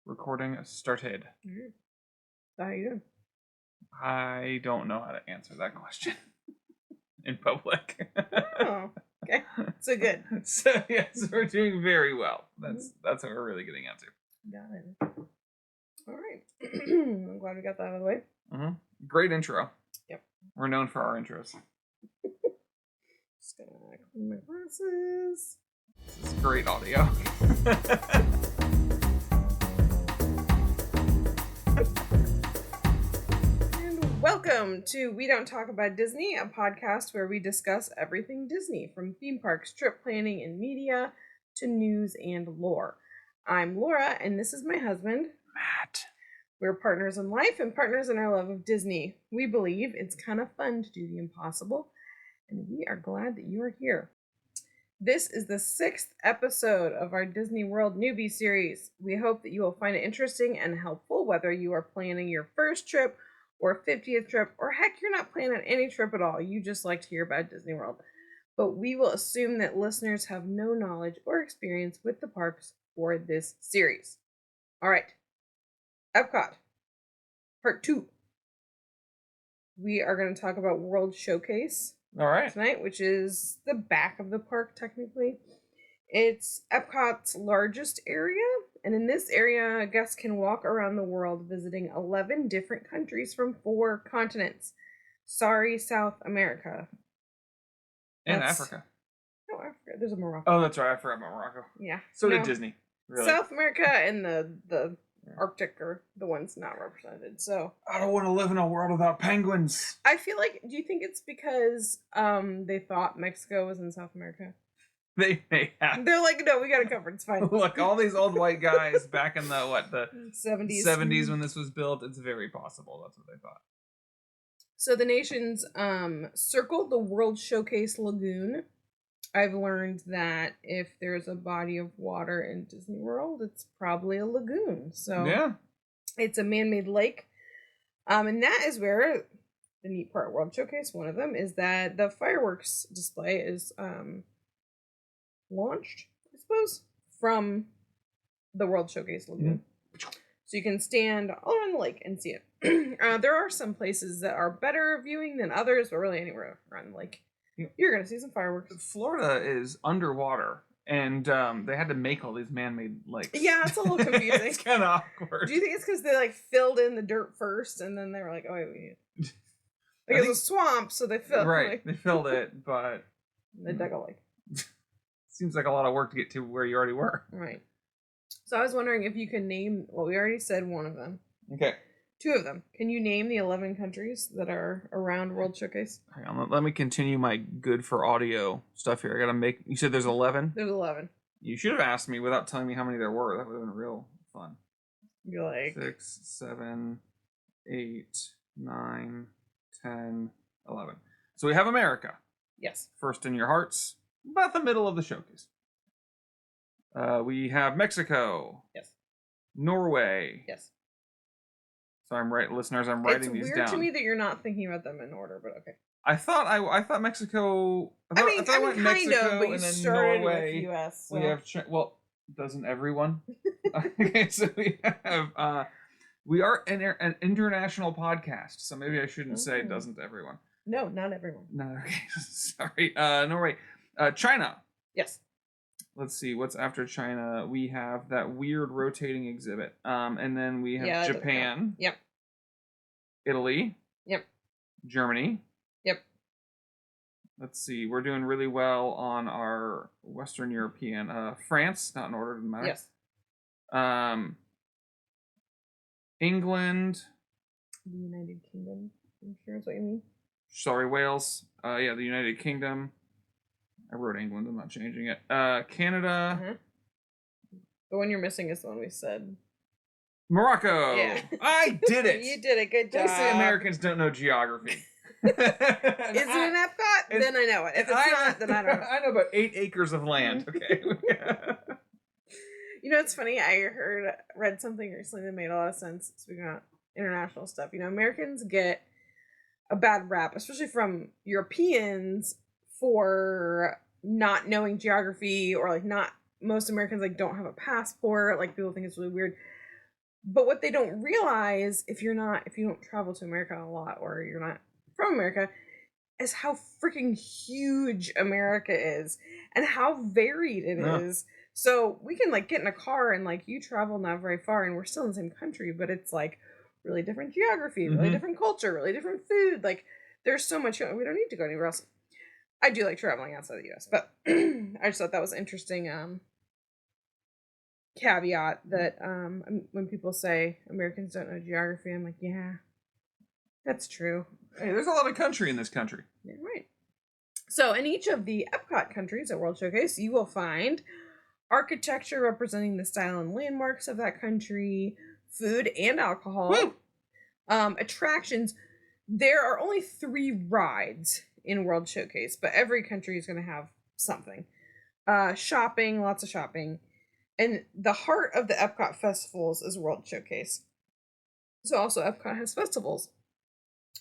Recording started. How you doing? I don't know how to answer that question in public. Oh, okay. So good. So yes, we're doing very well. That's what we're really getting into. Got it. All right. I'm glad we got that out of the way. Mm-hmm. Great intro. Yep. We're known for our intros. Just gonna clean my glasses. This is great audio. And welcome to We Don't Talk About Disney, a podcast where we discuss everything Disney, from theme parks, trip planning, and media to news and lore. I'm Laura, and this is my husband, Matt. We're partners in life and partners in our love of Disney. We believe it's kind of fun to do the impossible, and we are glad that you are here. This is the 6th episode of our Disney World newbie series. We hope that you will find it interesting and helpful, whether you are planning your first trip or 50th trip, or heck, you're not planning any trip at all. You just like to hear about Disney World. But we will assume that listeners have no knowledge or experience with the parks for this series. All right. Epcot, part 2. We are going to talk about World Showcase tonight, which is the back of the park, technically. It's Epcot's largest area, and in this area, guests can walk around the world visiting 11 different countries from 4 continents. Sorry, South America. And Africa. No, Africa. There's a Morocco. Oh, that's right. I forgot about Morocco. Yeah. So did Disney. Really. South America and the Arctic are the ones not represented. So I don't want to live in a world without penguins. I feel like, do you think it's because they thought Mexico was in South America? They may have. They're like, no, we got it covered. It's fine. Look, all these old white guys back in the 70s when this was built, it's very possible that's what they thought. So the nations circled the World Showcase Lagoon. I've learned that if there's a body of water in Disney World, it's probably a lagoon. So yeah, it's a man-made lake. And that is where the neat part of World Showcase, one of them, is that the fireworks display is launched, I suppose, from the World Showcase Lagoon. Mm-hmm. So you can stand all around the lake and see it. There are some places that are better viewing than others, but really anywhere around the lake, you're going to see some fireworks. Florida is underwater, and they had to make all these man-made lakes. Yeah, it's a little confusing. It's kind of awkward. Do you think it's because they filled in the dirt first, and then they were like, oh, wait, we need it was a swamp, so they filled right. They filled it, but they dug a lake. Seems like a lot of work to get to where you already were. Right. So I was wondering if you can name, well, we already said one of them. Okay. 2 of them. Can you name the 11 countries that are around World Showcase? Hang on, let me continue my good for audio stuff here. I gotta make. You said there's 11? There's 11. You should have asked me without telling me how many there were. That would have been real fun. You're like 6, 7, 8, 9, 10, 11. So we have America. Yes. First in your hearts, about the middle of the showcase. We have Mexico. Yes. Norway. Yes. So I'm listeners. I'm writing these down. It's weird to me that you're not thinking about them in order, but okay. I thought Mexico. I went kind Mexico of, but you and then started Norway. with US. So. We have doesn't everyone? Okay, so we have we are an international podcast, so maybe I shouldn't say doesn't everyone. No, not everyone. No, okay, sorry. Norway, China. Yes. Let's see, what's after China? We have that weird rotating exhibit. And then we have Japan. Yep. Italy. Yep. Germany. Yep. Let's see, we're doing really well on our Western European. France, not in order, doesn't matter. Yes. England. The United Kingdom, I'm sure is what you mean. Sorry, Wales. The United Kingdom. I wrote England, I'm not changing it. Canada. Uh-huh. The one you're missing is the one we said. Morocco. Yeah. I did it. You did it. Good job. They say Americans don't know geography. Is it an Epcot? Then I know it. If it's not, then I don't know. I know about 8 acres of land. Okay. You know, it's funny. I read something recently that made a lot of sense. Speaking about international stuff, Americans get a bad rap, especially from Europeans, for not knowing geography, or not most Americans don't have a passport. People think it's really weird. But what they don't realize, if you don't travel to America a lot, or you're not from America, is how freaking huge America is and how varied it is. So we can like get in a car and like you travel not very far and we're still in the same country, but it's like really different geography, really different culture, really different food. Like there's so much, we don't need to go anywhere else. I do like traveling outside the US, but I just thought that was interesting caveat that when people say Americans don't know geography, I'm like, yeah, that's true. Hey, there's a lot of country in this country. Yeah, right. So in each of the Epcot countries at World Showcase, you will find architecture representing the style and landmarks of that country, food and alcohol, attractions. There are only 3 rides in World Showcase, but every country is going to have something. Shopping, lots of shopping. And the heart of the Epcot festivals is World Showcase. So also Epcot has festivals.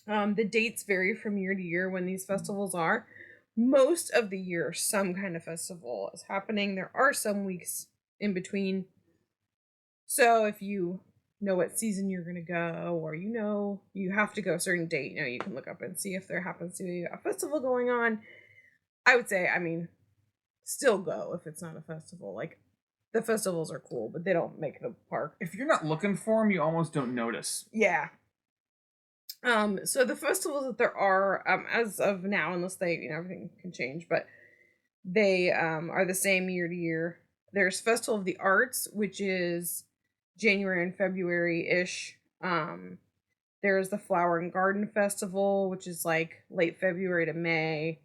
The dates vary from year to year when these festivals are. Most of the year, some kind of festival is happening. There are some weeks in between. So if you know what season you're going to go, or you know you have to go a certain date, you can look up and see if there happens to be a festival going on. I would say, still go if it's not a festival. Like, the festivals are cool, but they don't make the park. If you're not looking for them, you almost don't notice. Yeah. So the festivals that there are, as of now, unless they, everything can change, but they are the same year to year. There's Festival of the Arts, which is January and February-ish. There's the Flower and Garden Festival, which is like late February to May.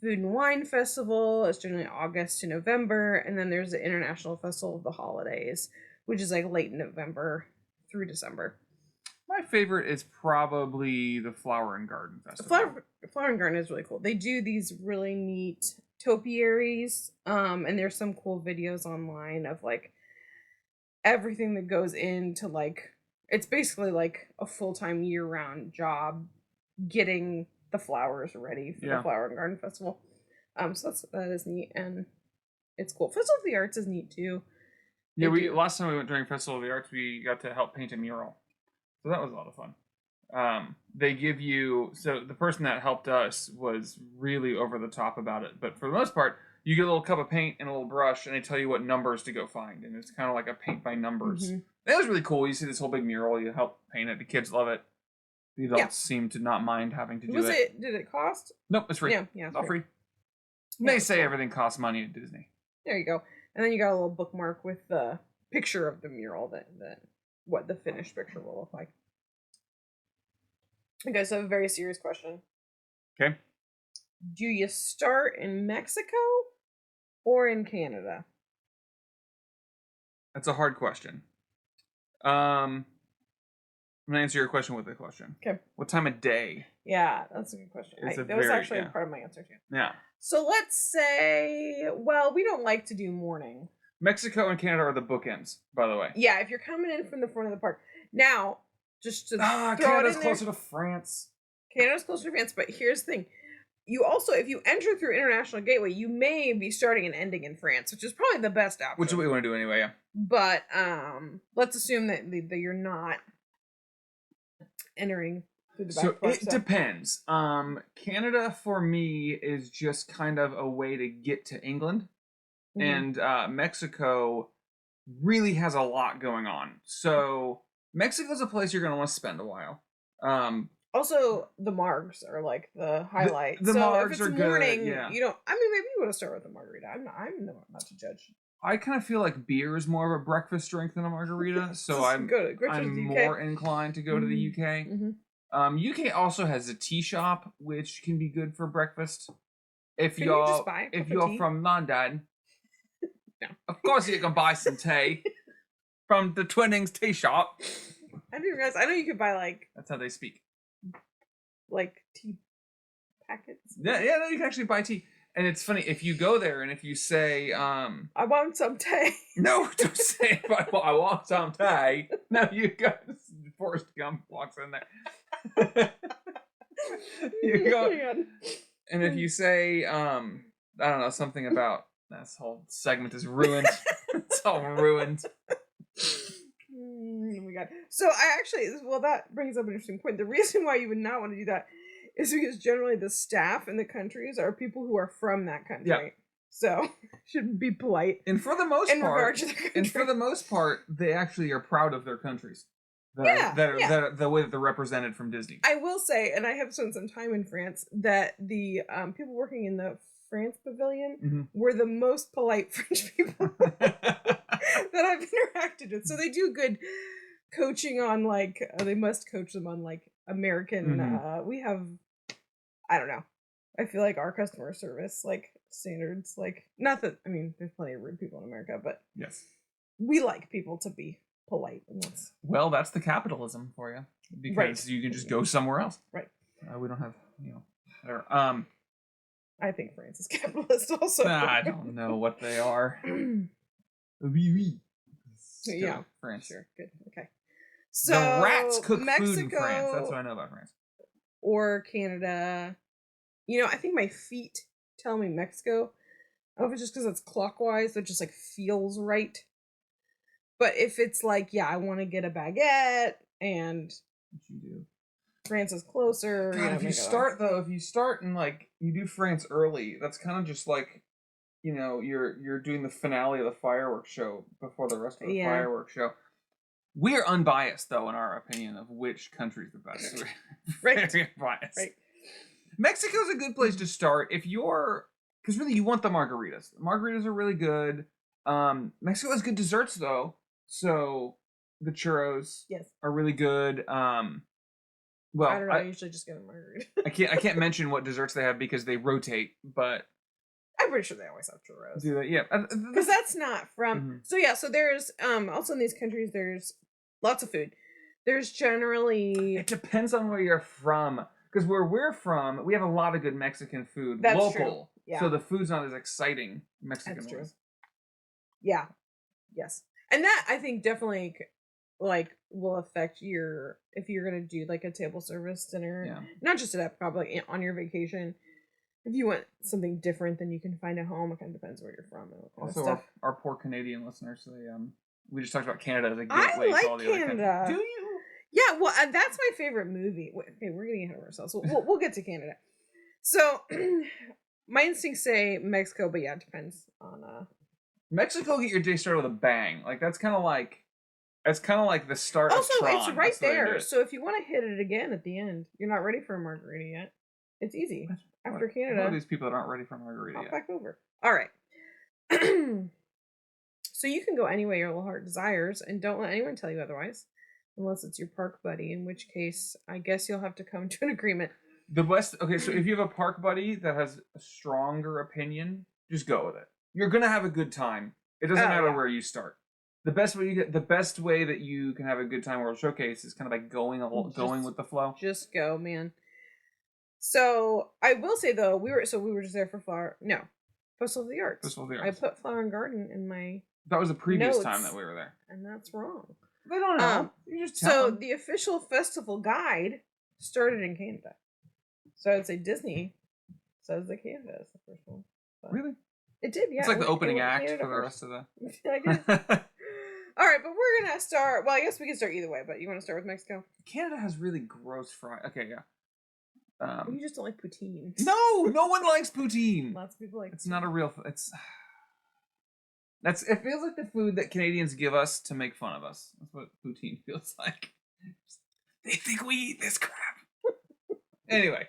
Food and Wine Festival is generally August to November. And then there's the International Festival of the Holidays, which is like late November through December. My favorite is probably the Flower and Garden Festival. Flower and Garden is really cool. They do these really neat topiaries, and there's some cool videos online of like everything that goes into like, it's basically like a full-time year-round job getting the flowers ready for the Flower and Garden Festival. So that is neat, and it's cool. Festival of the Arts is neat too. Yeah, last time we went during Festival of the Arts, we got to help paint a mural. So that was a lot of fun. They give you, so the person that helped us was really over the top about it, but for the most part, you get a little cup of paint and a little brush, and they tell you what numbers to go find, and it's kind of like a paint by numbers. That was really cool. You see this whole big mural, you help paint it. The kids love it. The adults seem to not mind having to do it. Did it cost? Nope, it's free. Yeah, it's all free. They say everything costs money at Disney. There you go. And then you got a little bookmark with the picture of the mural that what the finished picture will look like. Okay, so I have a very serious question. Okay. Do you start in Mexico or in Canada? That's a hard question. I'm gonna answer your question with a question. Okay. What time of day? Yeah, that's a good question. That was actually part of my answer too. Yeah. So let's say, well, we don't like to do morning. Mexico and Canada are the bookends, by the way. Yeah, if you're coming in from the front of the park. Now, just to throw Canada's it in closer to France. Canada's closer to France, but here's the thing. You also, if you enter through International Gateway, you may be starting and ending in France, which is probably the best option. Which is what we want to do anyway, yeah. But let's assume that you're not entering through the back so park, it depends. Canada for me is just kind of a way to get to England, and Mexico really has a lot going on. So Mexico's a place you're going to want to spend a while. Also, the margs are like the highlight. The so margs if it's are morning, good. Yeah. You don't. I mean, maybe you want to start with a margarita. I'm not to judge. I kind of feel like beer is more of a breakfast drink than a margarita, so I'm more inclined to go to the UK. UK also has a tea shop, which can be good for breakfast. If you're from London, no. Of course you can buy some tea from the Twinnings tea shop. I didn't realize. I know you could buy that's how they speak. Tea packets. Yeah, no, you can actually buy tea. And it's funny, if you go there and if you say, I want some tea. No, don't say I want some tea. No, you go, Forrest Gump walks in there. You go, and if you say, I don't know, something about, this whole segment is ruined. It's all ruined. god. So that brings up an interesting point. The reason why you would not want to do that is because generally the staff in the countries are people who are from that country. Yeah. So should be polite. And for the most in part, regard to the country. and for the most part, they actually are proud of their countries. The way that they're represented from Disney. I will say, and I have spent some time in France, that the people working in the France pavilion were the most polite French people that I've interacted with. So they do good coaching on they must coach them on American. We have, I don't know. I feel like our customer service standards, not that, I mean, there's plenty of rude people in America, but yes, we like people to be polite, and that's the capitalism for you, because you can just go somewhere else. Right. We don't have I think France is capitalist also. I don't know what they are. Yeah, France. Sure, good, okay. So the rats cook Mexico, food in France. That's what I know about France. Or Canada. I think my feet tell me Mexico. I don't know if it's just because it's clockwise, so it just feels right. But if it's I want to get a baguette and what you do. France is closer. God, if you start and you do France early, that's kind of just you're doing the finale of the fireworks show before the rest of the fireworks show. We are unbiased though in our opinion of which country's the best. Right. Very biased. Right. Mexico's a good place to start if because really you want the margaritas. Margaritas are really good. Mexico has good desserts though, so the churros are really good. Well, I don't know. I usually just get a margarita. I can't mention what desserts they have because they rotate, but I'm pretty sure they always have churros. Do they? Yeah, because that's not from. So yeah, so there's also in these countries there's lots of food. There's generally it depends on where you're from. Because where we're from, we have a lot of good Mexican food. That's local. True. Yeah. So the food's not as exciting Mexican. That's true. Yeah. Yes. And that I think definitely will affect if you're gonna do a table service dinner. Yeah. Not just at Epcot, but on your vacation. If you want something different than you can find at home, it kind of depends where you're from. And also, our poor Canadian listeners, we just talked about Canada as a gateway to all the other countries. Do you? Yeah, well, that's my favorite movie. Okay, we're getting ahead of ourselves. We'll get to Canada. So, my instincts say Mexico, but yeah, it depends on. Mexico, get your day started with a bang. That's kind of like the start. Also, of Tron. it's right there. So if you want to hit it again at the end, you're not ready for a margarita yet. It's easy. After Canada, what are these people that aren't ready for a margarita yet? Back over. All right. So you can go any way your little heart desires, and don't let anyone tell you otherwise. Unless it's your park buddy, in which case I guess you'll have to come to an agreement. Okay, so if you have a park buddy that has a stronger opinion, just go with it. You're gonna have a good time. It doesn't matter where you start. The best way that you can have a good time World Showcase is kind of going with the flow. Just go, man. So I will say though, we were just there for Festival of the Arts. Festival of the Arts. I put Flower and Garden in my That was the previous time that we were there. And that's wrong. They don't know. You just tell them. The official festival guide started in Canada. So I'd say Disney says that Canada is the first one. But really? It did, yeah. It's the opening act for the rest of the... I guess. All right, but we're going to start... Well, I guess we can start either way, but you want to start with Mexico? Canada has really gross fries. Okay, yeah. You just don't like poutine. No one likes poutine. Lots of people like It's not a real... It feels like the food that Canadians give us to make fun of us. That's what poutine feels like. They think we eat this crap. Anyway.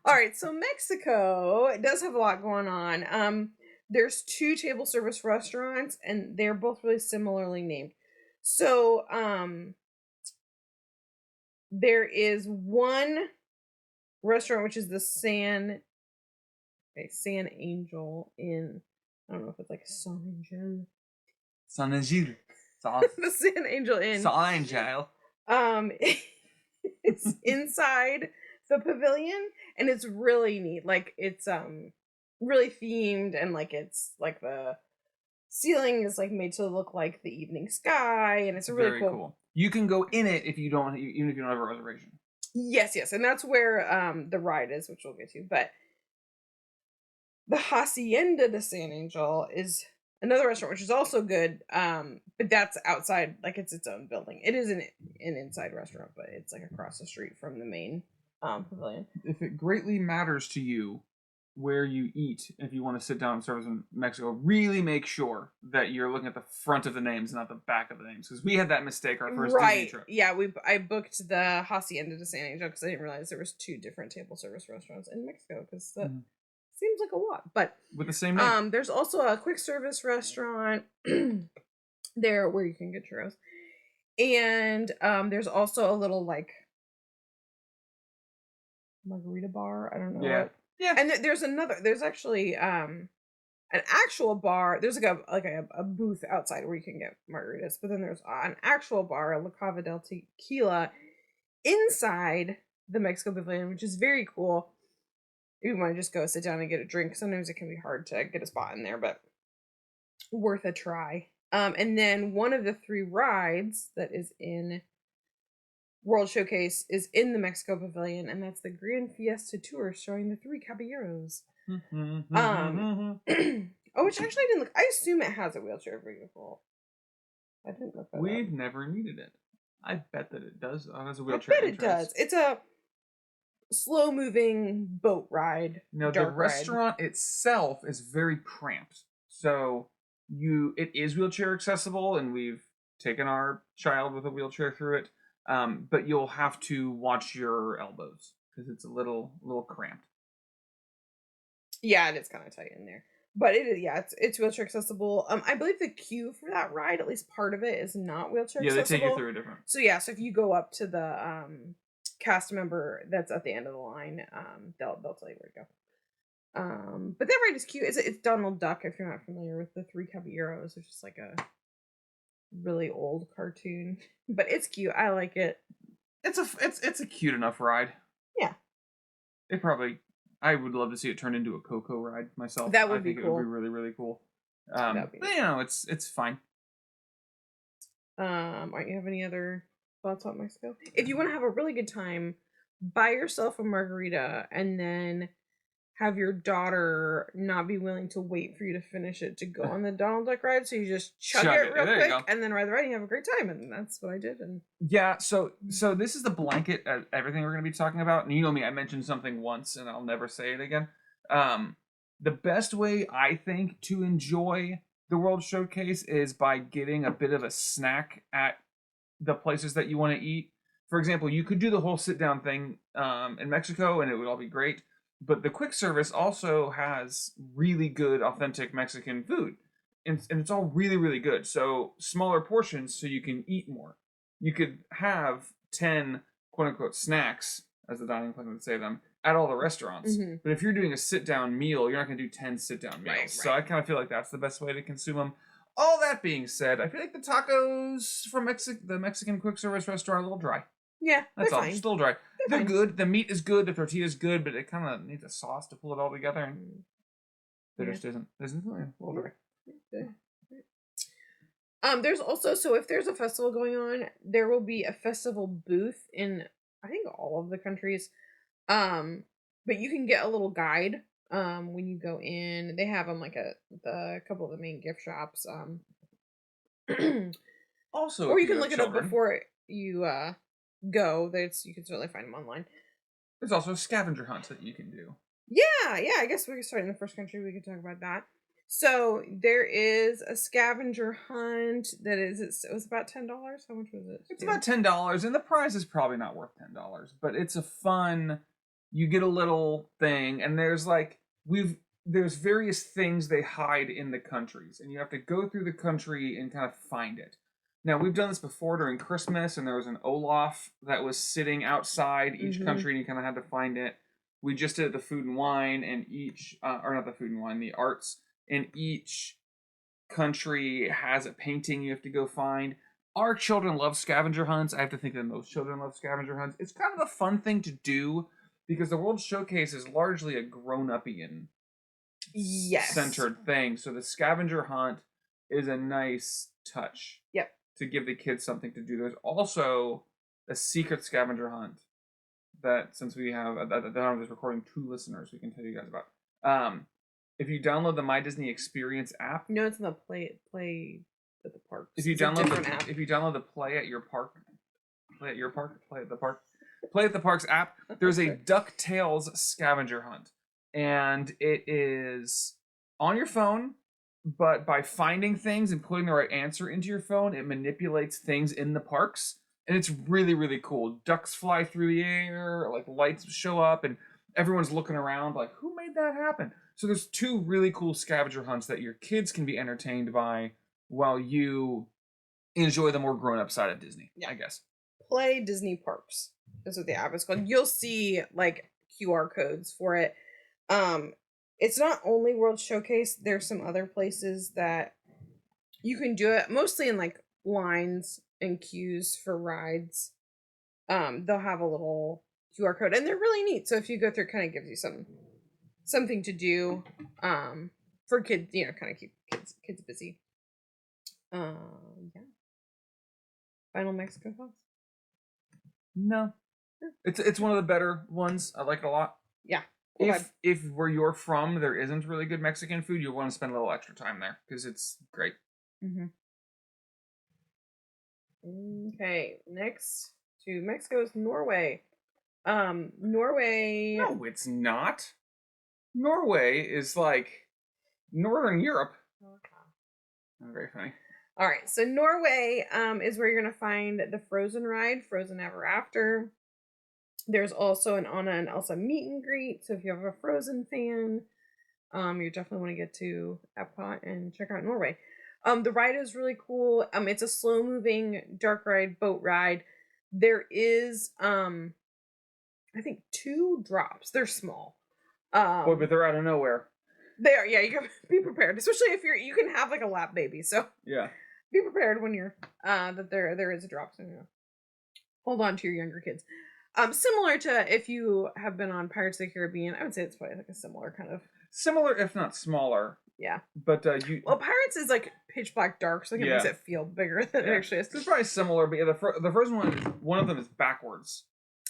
All right, so Mexico, it does have a lot going on. There's 2 table service restaurants, and they're both really similarly named. So, there is one restaurant, which is the San Angel in... I don't know if it's San Angel. San Angel. The San Angel Inn. San Angel. It's inside the pavilion, and it's really neat. It's really themed, and it's the ceiling is made to look like the evening sky, and it's really very cool. You can go in it even if you don't have a reservation. Yes, and that's where the ride is, which we'll get to, but. The Hacienda de San Angel is another restaurant which is also good, but that's outside, like it's its own building. It is an inside restaurant, but it's like across the street from the main pavilion. If it greatly matters to you where you eat, if you want to sit down and service in Mexico, really make sure that you're looking at the front of the names, not the back of the names, because we had that mistake our first Disney trip. Yeah, I booked the Hacienda de San Angel because I didn't realize there was 2 different table service restaurants in Mexico, because that seems like a lot. But with the same name. There's also a quick service restaurant there where you can get churros, and there's also a little like margarita bar. I don't know what. Yeah. And there's actually an actual bar. There's like a booth outside where you can get margaritas, but then there's an actual bar, La Cava del Tequila, inside the Mexico Pavilion, which is very cool. If you want to just go sit down and get a drink, sometimes it can be hard to get a spot in there, but worth a try. And then one of the 3 rides that is in World Showcase is in the Mexico Pavilion, and that's the Grand Fiesta Tour showing the 3 Caballeros. Which actually I didn't look. I assume it has a wheelchair vehicle. I didn't look that We've up. never needed it. I bet that it does. It has a wheelchair. I bet it does. It's a slow-moving boat ride. No, the restaurant itself is very cramped, so it is wheelchair accessible, and we've taken our child with a wheelchair through it. But you'll have to watch your elbows because it's a little cramped. Yeah, it is kind of tight in there, but it's wheelchair accessible. I believe the queue for that ride, at least part of it, is not wheelchair accessible. Yeah, they take you through a different. So so if you go up to the cast member that's at the end of the line, they'll tell you where to go. But that ride is cute. It's Donald Duck, if you're not familiar with the 3 Caballeros, which is like a really old cartoon, but it's cute. I like it. It's a cute enough ride. Yeah. I would love to see it turn into a Coco ride myself. That would be cool. It would be really, really cool. But it's fine. Aren't you have any other thoughts on Mexico? If you want to have a really good time, buy yourself a margarita and then have your daughter not be willing to wait for you to finish it to go on the Donald Duck ride. So you just chug it real quick and then ride the ride and you have a great time. And that's what I did. And yeah, so this is the blanket of everything we're going to be talking about. And you know me, I mentioned something once and I'll never say it again. The best way, I think, to enjoy the World Showcase is by getting a bit of a snack at the places that you want to eat. For example, you could do the whole sit-down thing in Mexico and it would all be great. But the quick service also has really good, authentic Mexican food. And it's all really, really good. So smaller portions so you can eat more. You could have 10, quote-unquote, snacks, as the dining plan would say them, at all the restaurants. Mm-hmm. But if you're doing a sit-down meal, you're not going to do 10 sit-down meals. Right. So I kind of feel like that's the best way to consume them. All that being said, I feel like the tacos from the Mexican quick service restaurant are a little dry. Yeah, that's all. Fine. Still dry. They're good. The meat is good. The tortilla is good, but it kind of needs a sauce to pull it all together. And there just isn't. There's a little dry. There's also, so if there's a festival going on, there will be a festival booth in I think all of the countries. But you can get a little guide when you go in. They have them like a couple of the main gift shops. Also, or you can look it up before you go. You can certainly find them online. There's also a scavenger hunt that you can do. Yeah. I guess we could start in the first country. We could talk about that. So there is a scavenger hunt that it was about $10. How much was it? It's about $10, and the prize is probably not worth $10, but it's a fun. You get a little thing, and there's various things they hide in the countries, and you have to go through the country and kind of find it. Now, we've done this before during Christmas, and there was an Olaf that was sitting outside each country, and you kind of had to find it. We just did the food and wine, and the arts. And each country has a painting you have to go find. Our children love scavenger hunts. I have to think that most children love scavenger hunts. It's kind of a fun thing to do because the World Showcase is largely a grown-up-ian centered thing. So the scavenger hunt is a nice touch. Yep. To give the kids something to do. There's also a secret scavenger hunt that, since we have, at the time of this recording, 2 listeners we can tell you guys about. if you download the My Disney Experience app, No, it's in the play at the park. if you It's a download different app. if you download the Play at Your Park, Play at Your Park, Play at the Park, Play at the Parks app, there's a DuckTales scavenger hunt, and it is on your phone. But by finding things and putting the right answer into your phone, it manipulates things in the parks. And it's really, really cool. Ducks fly through the air, like lights show up, and everyone's looking around like, who made that happen? So there's 2 really cool scavenger hunts that your kids can be entertained by while you enjoy the more grown-up side of Disney, I guess. Play Disney Parks is what the app is called. You'll see like QR codes for it. It's not only World Showcase. There's some other places that you can do it, mostly in like lines and queues for rides. They'll have a little QR code, and they're really neat. So if you go through, it kind of gives you something to do for kids, kind of keep kids busy. Yeah. Final Mexico thoughts? No. It's one of the better ones. I like it a lot. Yeah. If where you're from there isn't really good Mexican food, you'll want to spend a little extra time there because it's great. Mm-hmm. Okay, next to Mexico is Norway. Norway. No, it's not. Norway is like Northern Europe. Okay. Very funny. All right, so Norway is where you're gonna find the Frozen ride, Frozen Ever After. There's also an Anna and Elsa meet and greet. So if you have a Frozen fan, you definitely want to get to Epcot and check out Norway. The ride is really cool. It's a slow moving dark ride, boat ride. There is, I think 2 drops. They're small. Boy, but they're out of nowhere. They are, yeah. You can be prepared, especially if you can have like a lap baby. So yeah, be prepared when you're that there is a drop. So hold on to your younger kids. Similar to if you have been on Pirates of the Caribbean, I would say it's probably like a similar kind of. Similar, if not smaller. Yeah. But Well, Pirates is like pitch black dark, so it makes it feel bigger than it actually is. It's probably similar, but the first one of them is backwards.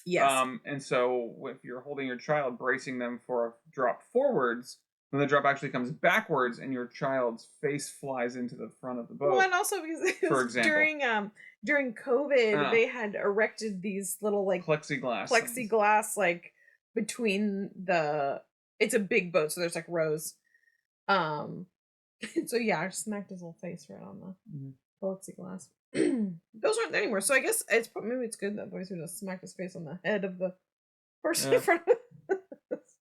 Yes. And so if you're holding your child, bracing them for a drop forwards, when the drop actually comes backwards and your child's face flies into the front of the boat. Well, and also because for example, during COVID, they had erected these little like plexiglass like between the. It's a big boat, so there's like rows. So yeah, I smacked his little face right on the plexiglass. Those aren't there anymore, so I guess maybe it's good that boys would just smack his face on the head of the person in front of us.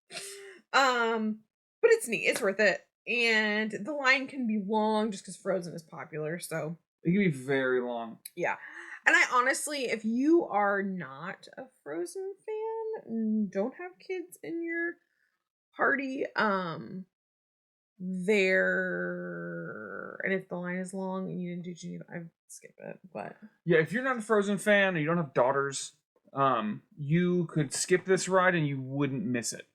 But it's neat. It's worth it, and the line can be long just because Frozen is popular. So it can be very long. Yeah, and I honestly, if you are not a Frozen fan, don't have kids in your party, and if the line is long and you didn't do Geneva, I skip it. But yeah, if you're not a Frozen fan and you don't have daughters, you could skip this ride and you wouldn't miss it.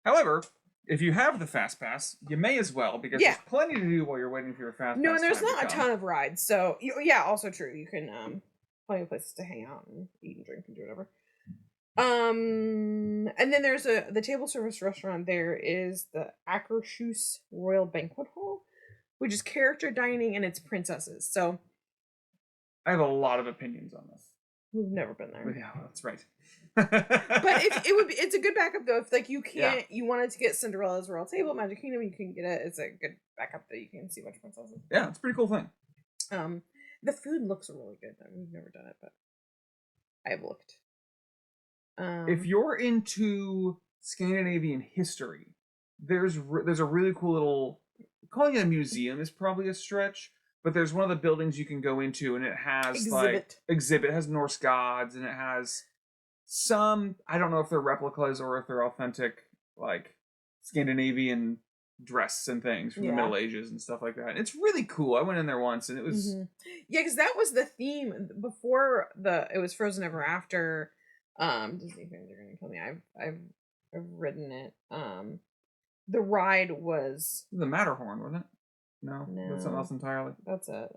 However, if you have the Fast Pass, you may as well because there's plenty to do while you're waiting for your Fast Pass. No, and there's not a ton of rides, so yeah, also true. You can plenty of places to hang out and eat and drink and do whatever. And then there's the table service restaurant. There is the Akershus Royal Banquet Hall, which is character dining and it's princesses. So I have a lot of opinions on this. We've never been there. Yeah, that's right. But it's a good backup though. If like you wanted to get Cinderella's Royal Table, Magic Kingdom, you can get it. It's a good backup that you can see a bunch of princesses. Yeah, it's a pretty cool thing. The food looks really good. We've never done it, but I've looked. If you're into Scandinavian history, there's a really cool little, calling it a museum is probably a stretch, but there's one of the buildings you can go into and it has exhibit has Norse gods and it has some, I don't know if they're replicas or if they're authentic like Scandinavian dress and things from the Middle Ages and stuff like that. It's really cool. I went in there once and it was yeah, because that was the theme before it was Frozen Ever After. Disney fans are gonna kill me. I've ridden it. The ride was the Matterhorn, wasn't it? No, that's something else entirely. That's it.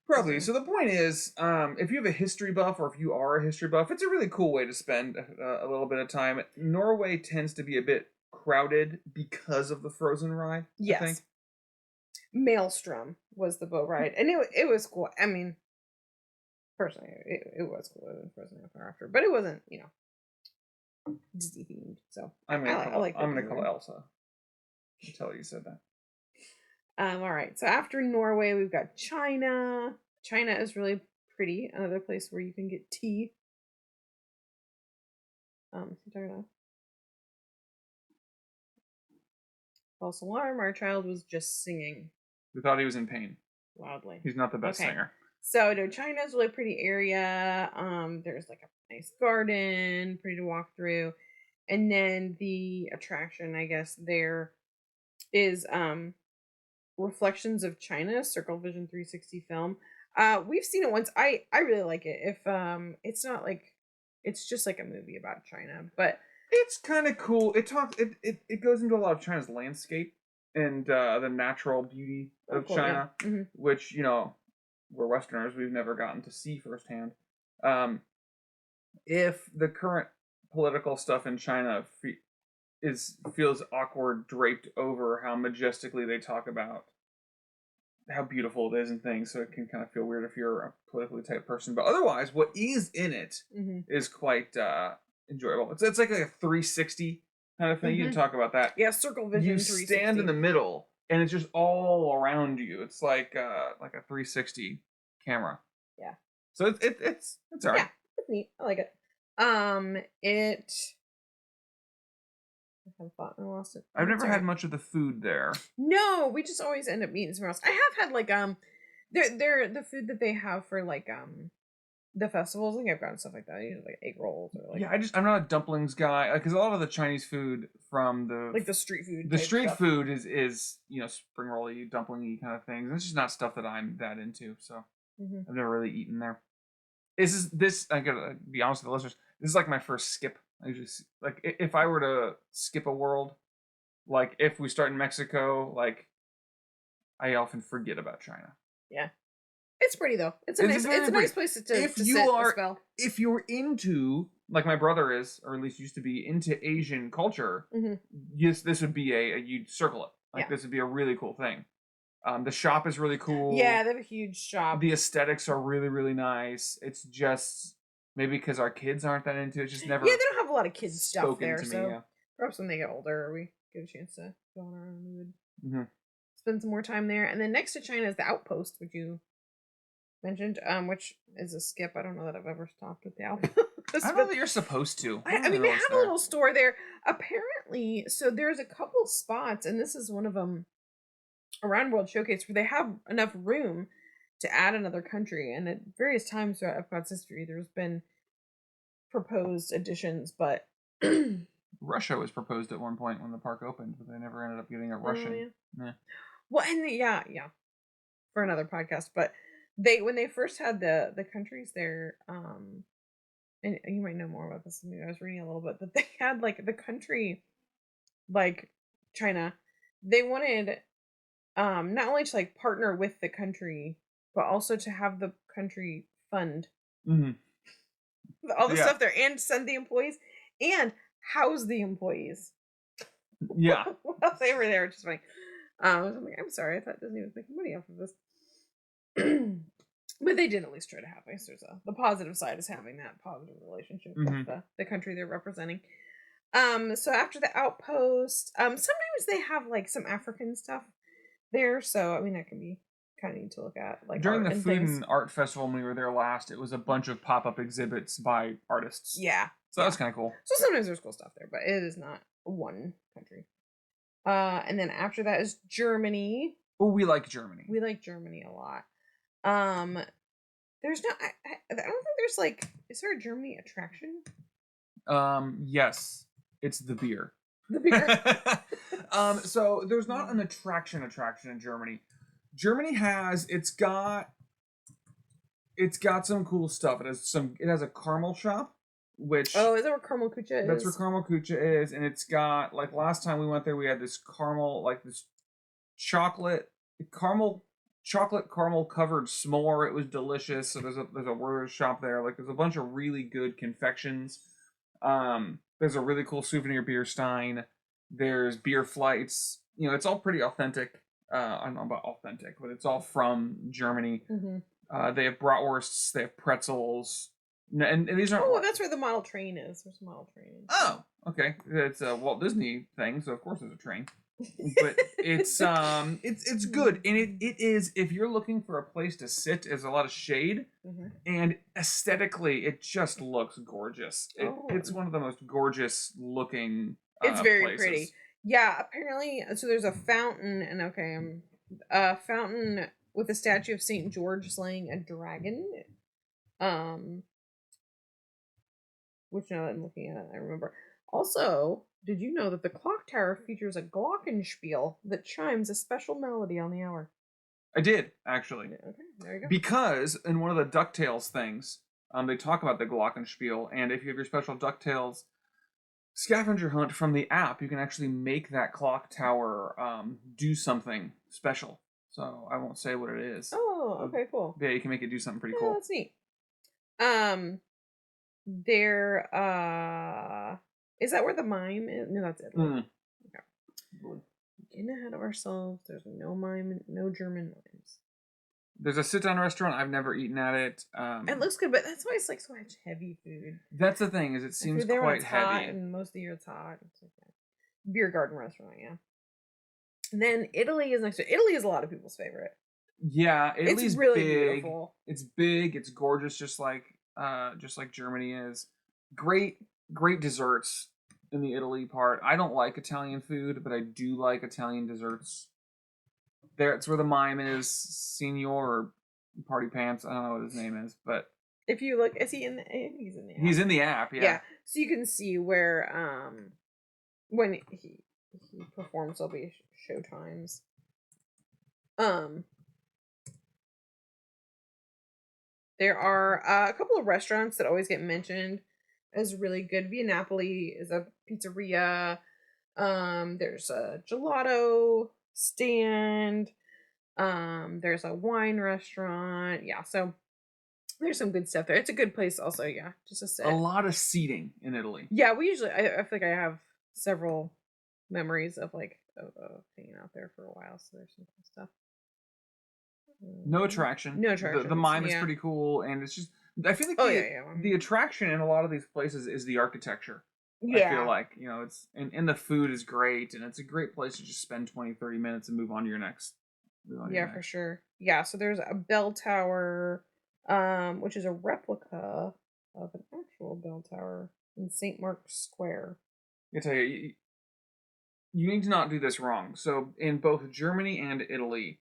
Probably. So the point is, if you have a history buff, or if you are a history buff, it's a really cool way to spend a little bit of time. Norway tends to be a bit crowded because of the Frozen ride. Yes. I think. Maelstrom was the boat ride, and it was cool. I mean, personally, it was cooler than Frozen After, but it wasn't, Disney themed. So I'm gonna call it Elsa. Until you said that. All right. So after Norway, we've got China. China is really pretty. Another place where you can get tea. False alarm. Our child was just singing. We thought he was in pain. Loudly. He's not the best singer. So no, China's a really pretty area. There's like a nice garden, pretty to walk through. And then the attraction, I guess, there is Reflections of China, Circle Vision 360 film. We've seen it once. I really like it. If it's not like, it's just like a movie about China, but it's kind of cool. It goes into a lot of China's landscape and the natural beauty of China, which, we're Westerners, we've never gotten to see firsthand. If the current political stuff in China feels awkward draped over how majestically they talk about how beautiful it is and things, so it can kind of feel weird if you're a politically type person. But otherwise, what is in it is quite enjoyable. It's like a 360 kind of thing. You can talk about that. Yeah, Circle Vision. You 360. stand in the middle, and it's just all around you. It's like a 360 camera. Yeah. So it's all right. Yeah, it's neat. I like it. I thought I lost it. I've never had much of the food there. No, we just always end up eating somewhere else. I have had like they're the food that they have for like the festivals. Like I've gotten stuff like that. Usually like egg rolls or like. Yeah, I'm not a dumplings guy because a lot of the Chinese food from the street food. The street food is spring rolly, dumplingy kind of things. It's just not stuff that I'm that into. So I've never really eaten there. This I gotta be honest with the listeners. This is like my first skip. I usually like if I were to skip a world, like if we start in Mexico, like I often forget about China. Yeah, it's pretty though. It's a nice place to sit and spell. If you're into, like my brother is, or at least used to be, into Asian culture, yes, this would be you'd circle it. Like this would be a really cool thing. The shop is really cool. Yeah, they have a huge shop. The aesthetics are really, really nice. It's just maybe because our kids aren't that into it. Just never. Yeah, they don't have a lot of kids stuff there. To me, perhaps when they get older, we get a chance to go on our own. We would spend some more time there. And then next to China is the Outpost, which you mentioned, which is a skip. I don't know that I've ever stopped at the Outpost. I don't know that you're supposed to. I mean, they have a little store there. Apparently, so there's a couple spots, and this is one of them around World Showcase, where they have enough room to add another country. And at various times throughout Epcot's history, there's been proposed additions, but Russia was proposed at one point when the park opened, but they never ended up getting a Russian. Yeah. Well, and yeah, for another podcast. But when they first had the countries there, and you might know more about this than me. I was reading a little bit that they had like the country, like China, they wanted not only to like partner with the country, but also to have the country fund all the stuff there and send the employees and house the employees. Yeah. While they were there, which is funny. I'm like, I'm sorry, I thought Disney was making money off of this. But they did at least try to have this. The positive side is having that positive relationship with the country they're representing. So after the Outpost, sometimes they have like some African stuff there, so I mean that can be kind of neat to look at. Like during the food and art festival when we were there last, it was a bunch of pop-up exhibits by artists. Yeah, so that was kind of cool. So sometimes there's cool stuff there, but it is not one country. And then after that is Germany. Oh, we like Germany. We like Germany a lot. There's not. I don't think there's like. Is there a Germany attraction? Yes, it's the beer. The beer. So there's not an attraction in Germany. Germany has got some cool stuff. It has a caramel shop, which is that where Caramel Kucha is? That's where Caramel Kucha is, and it's got last time we went there, we had this caramel, this caramel chocolate caramel covered s'more. It was delicious. So there's a Werther's shop there. Like there's a bunch of really good confections. There's a really cool souvenir beer stein. There's beer flights. You know, it's all pretty authentic. I don't know about authentic, but it's all from Germany. They have bratwursts. They have pretzels. And these aren't. Oh, that's where the model train is. There's a model train. Oh, okay. It's a Walt Disney thing, so of course there's a train. But it's good, and it is, if you're looking for a place to sit, there's a lot of shade, and aesthetically it just looks gorgeous. It's one of the most gorgeous looking it's very places. pretty. Yeah, apparently, so there's a fountain, and a fountain with a statue of Saint George slaying a dragon. Which now that I'm looking at it, I remember. Also, did you know that the clock tower features a glockenspiel that chimes a special melody on the hour? I did, actually. Okay, there you go. Because in one of the DuckTales things, they talk about the glockenspiel, and if you have your special DuckTales scavenger hunt from the app, you can actually make that clock tower do something special. So I won't say what it is. Oh, okay, cool. Yeah, you can make it do something pretty cool. That's neat. There, is that where the mime is? No, that's it. Okay. Getting ahead of ourselves. There's no mime, no German mimes. There's a sit-down restaurant. I've never eaten at it. It looks good, but that's why it's like so much heavy food. That's the thing, is it seems there quite it's heavy. Hot, and most of the year it's hot. It's like that. Beer garden restaurant, yeah. And then Italy is next to Italy is a lot of people's favorite. Yeah, Italy's it's really big. Beautiful. It's big. It's gorgeous, just like Germany is. Great desserts in the Italy part. I don't like Italian food, but I do like Italian desserts. It's where the mime is, Signor or Party Pants. I don't know what his name is, but if you look, is he in the? He's in the app. He's in the app. Yeah. So you can see where when he performs, there'll be show times. There are a couple of restaurants that always get mentioned as really good. Via Napoli is a pizzeria. There's a gelato stand. There's a wine restaurant. Yeah, so there's some good stuff there. It's a good place also, yeah, just to sit. A lot of seating in Italy. Yeah, we usually, I feel like I have several memories of hanging out there for a while, so there's some cool stuff. No attraction. No attraction. The mime is pretty cool, and it's just, I feel like the attraction in a lot of these places is the architecture. Yeah. I feel like, it's, and the food is great, and it's a great place to just spend 20, 30 minutes and move on to your next. For sure. Yeah, so there's a bell tower, which is a replica of an actual bell tower in St. Mark's Square. I tell you, you need to not do this wrong. So in both Germany and Italy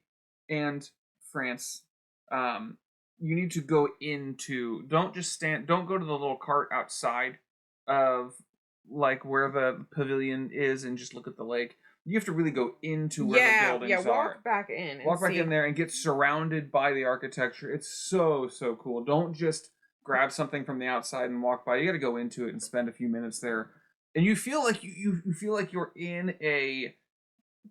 and France, you need to go into, don't go to the little cart outside of like where the pavilion is and just look at the lake. You have to really go into where the buildings are. Walk back in. Walk back in there and get surrounded by the architecture. It's so cool. Don't just grab something from the outside and walk by. You got to go into it and spend a few minutes there, and you feel like you feel like you're in a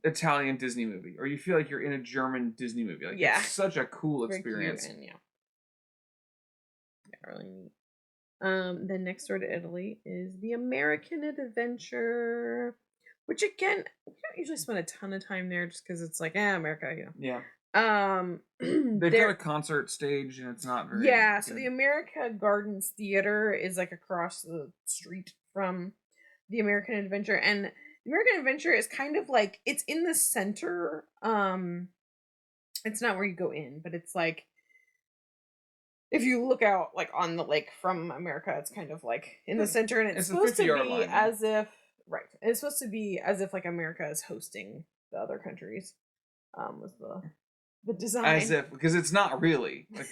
Italian Disney movie, or you feel like you're in a German Disney movie. Like, it's such a cool experience. Really neat. Then next door to Italy is the American Adventure, which again, we don't usually spend a ton of time there just because it's like, America, Yeah. They've got a concert stage, and it's not very. Yeah, so the America Gardens Theater is like across the street from the American Adventure, and the American Adventure is kind of like, it's in the center. It's not where you go in, but it's like, if you look out like on the lake from America, it's kind of like in the center, and it's supposed to be as if it's supposed to be as if like America is hosting the other countries. Was the design, as if, because it's not really like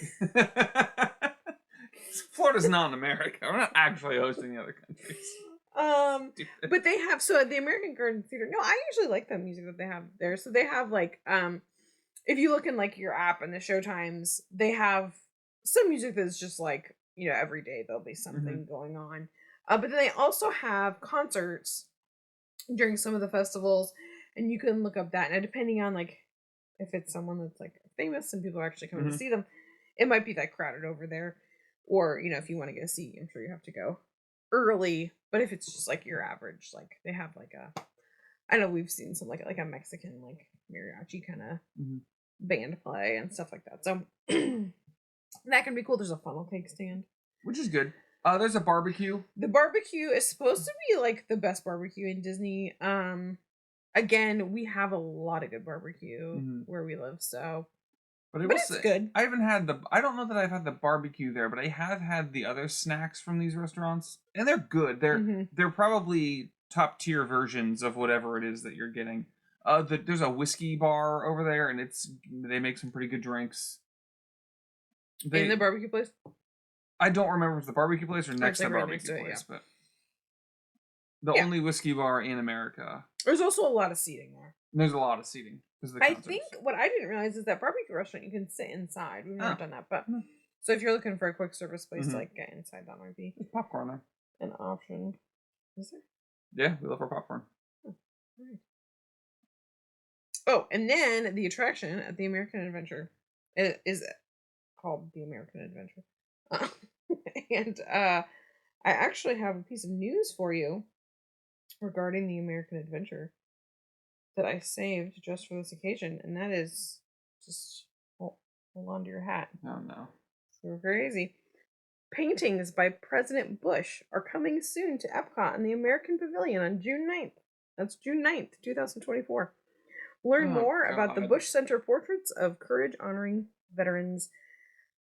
Florida's not in America. We're not actually hosting the other countries. But they have, so at the American Garden Theater. No, I usually like the music that they have there. So they have like if you look in like your app and the show times, they have some music that's just like, every day there'll be something going on. But then they also have concerts during some of the festivals, and you can look up that. Now, depending on like if it's someone that's like famous and people are actually coming Mhm. to see them, it might be that crowded over there. Or, if you want to get a seat, I'm sure you have to go early. But if it's just like your average, like they have like I know we've seen some like a Mexican like mariachi kind of Mhm. band play and stuff like that. So that can be cool. There's a funnel cake stand. Which is good. There's a barbecue. The barbecue is supposed to be like the best barbecue in Disney. Again, we have a lot of good barbecue where we live, so But I but will it's say, good. I haven't had I don't know that I've had the barbecue there, but I have had the other snacks from these restaurants, and they're good. They're probably top tier versions of whatever it is that you're getting. There's a whiskey bar over there, and they make some pretty good drinks. In the barbecue place? I don't remember if it's the barbecue place or next to the right barbecue next to it, place, but the only whiskey bar in America. There's also a lot of seating there. There's a lot of seating. I think what I didn't realize is that barbecue restaurant you can sit inside. We've never done that, but so if you're looking for a quick service place to like get inside, that might be There's popcorn there. An option. Is there? Yeah, we love our popcorn. Oh, and then the attraction at the American Adventure is called the American Adventure, and I actually have a piece of news for you regarding the American Adventure that I saved just for this occasion, and that is just hold on to your hat. Oh no. So crazy. Paintings by President Bush are coming soon to Epcot in the American Pavilion on June 9th. That's June 9th, 2024. Learn more about the Bush Center portraits of courage honoring veterans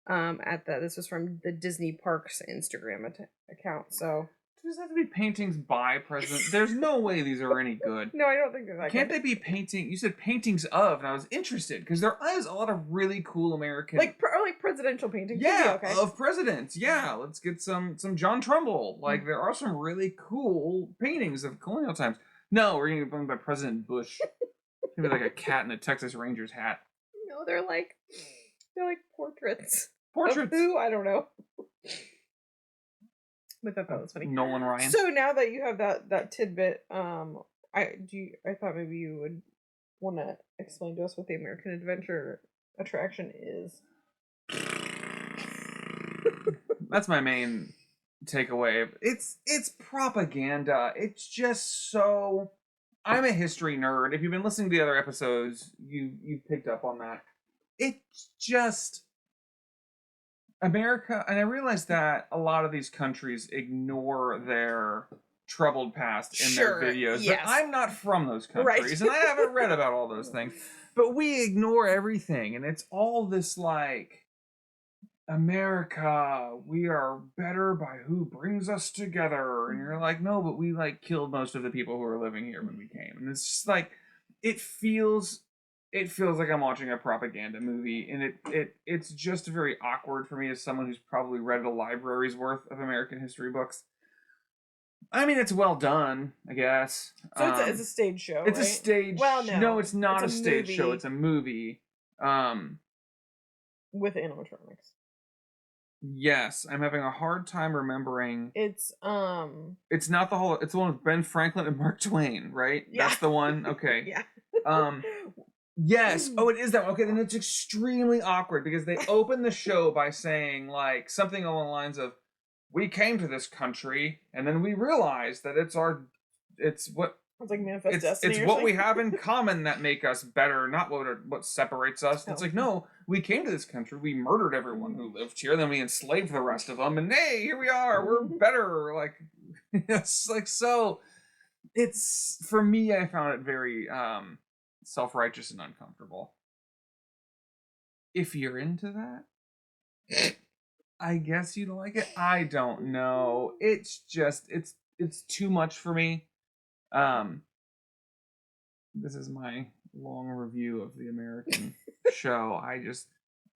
this was from the Disney Parks Instagram account. So does that have to be paintings by President? There's no way these are any good. No, I don't think they're that Can't they be painting? You said paintings of, and I was interested because there is a lot of really cool American, like presidential paintings. Yeah, okay. Of presidents. Yeah, let's get some John Trumbull. Like there are some really cool paintings of colonial times. No, we're gonna be by President Bush. Maybe like a cat in a Texas Rangers hat. No, they're like portraits. Portraits? Of who? I don't know. But that was funny. Nolan Ryan. So now that you have that tidbit, I thought maybe you would want to explain to us what the American Adventure attraction is. That's my main takeaway. It's propaganda. It's just so. I'm a history nerd. If you've been listening to the other episodes, you've picked up on that. It's just America, and I realize that a lot of these countries ignore their troubled past in their videos. Yes. But I'm not from those countries, and I haven't read about all those things. But we ignore everything, and it's all this like America, we are better by who brings us together. And you're like, no, but we like killed most of the people who were living here when we came. And it's just like it feels like I'm watching a propaganda movie, and it's just very awkward for me as someone who's probably read a library's worth of American history books. I mean, it's well done, I guess. So it's a stage show. It's right? a stage. Well, no, it's not it's a stage show. It's a movie. With animatronics. Yes, I'm having a hard time remembering. It's not the whole. It's the one with Ben Franklin and Mark Twain, right? Yeah. That's the one. Okay. Yeah. Yes. Oh, it is that one. Okay, then it's extremely awkward because they open the show by saying like something along the lines of, "We came to this country, and then we realized that it's like Manifest Destiny. It's what we have in common that make us better, not what separates us." It's like, no, we came to this country, we murdered everyone who lived here, then we enslaved the rest of them, and hey, here we are, we're better. Like, it's like so. It's for me, I found it very self-righteous and uncomfortable. If you're into that, I guess you'd like it. I don't know. It's just it's too much for me. This is my long review of the American show.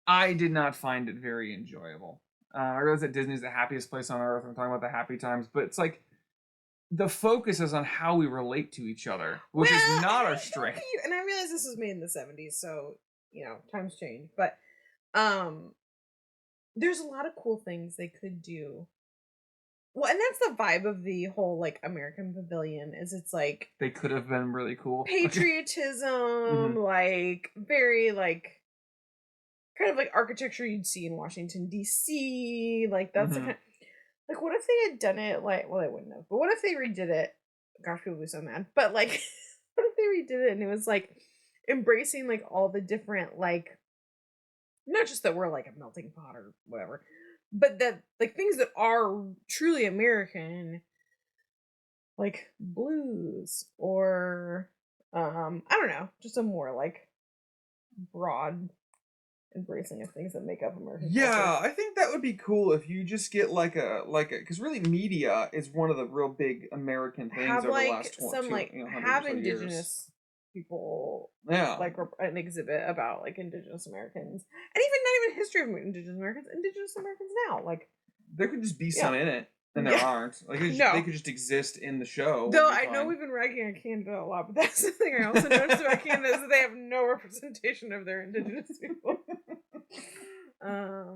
I did not find it very enjoyable. I realize that Disney's the happiest place on earth. I'm talking about the happy times, but it's like the focus is on how we relate to each other, which is not our strength. And I realize this was made in the 70s, so times change. But there's a lot of cool things they could do. Well, and that's the vibe of the whole like American Pavilion is it's like they could have been really cool. Patriotism, like very like kind of like architecture you'd see in Washington D.C. Like that's the Mhm. kind. Like, what if they had done it like? Well, they wouldn't have. But what if they redid it? Gosh, people would be so mad. But like, what if they redid it and it was like embracing like all the different like, not just that we're like a melting pot or whatever, but that like things that are truly American, like blues or I don't know, just a more like broad embracing of things that make up American culture. Yeah, I think that would be cool if you just get like a because really media is one of the real big American things Have over the like last some like 100 have or so years. indigenous people Yeah, like an exhibit about like indigenous Americans, and even not even history of indigenous Americans now. Like there could just be Yeah. some in it, and there Yeah. aren't. Like No. they could just exist in the show. Though Would be I know fine. we've been ragging on Canada a lot, but that's the thing I also noticed about Canada is that they have no representation of their indigenous people.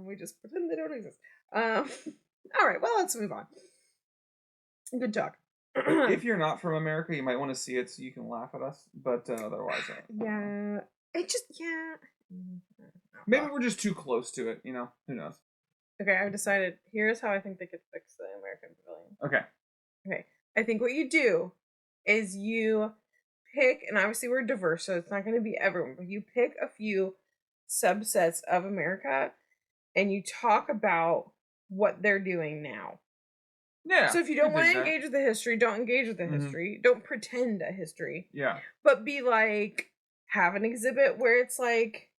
We just pretend they don't exist. All right, well, let's move on. Good talk. If you're not from America, you might want to see it so you can laugh at us. But otherwise, Yeah, it just maybe we're just too close to it. Who knows? Okay, I've decided. Here's how I think they could fix the American Pavilion. Okay, I think what you do is you pick, and obviously we're diverse, so it's not going to be everyone, but you pick a few subsets of America, and you talk about what they're doing now. Yeah. So if you don't want to engage with the history, don't engage with the history. Don't pretend a history. Yeah. But be like, have an exhibit where it's like,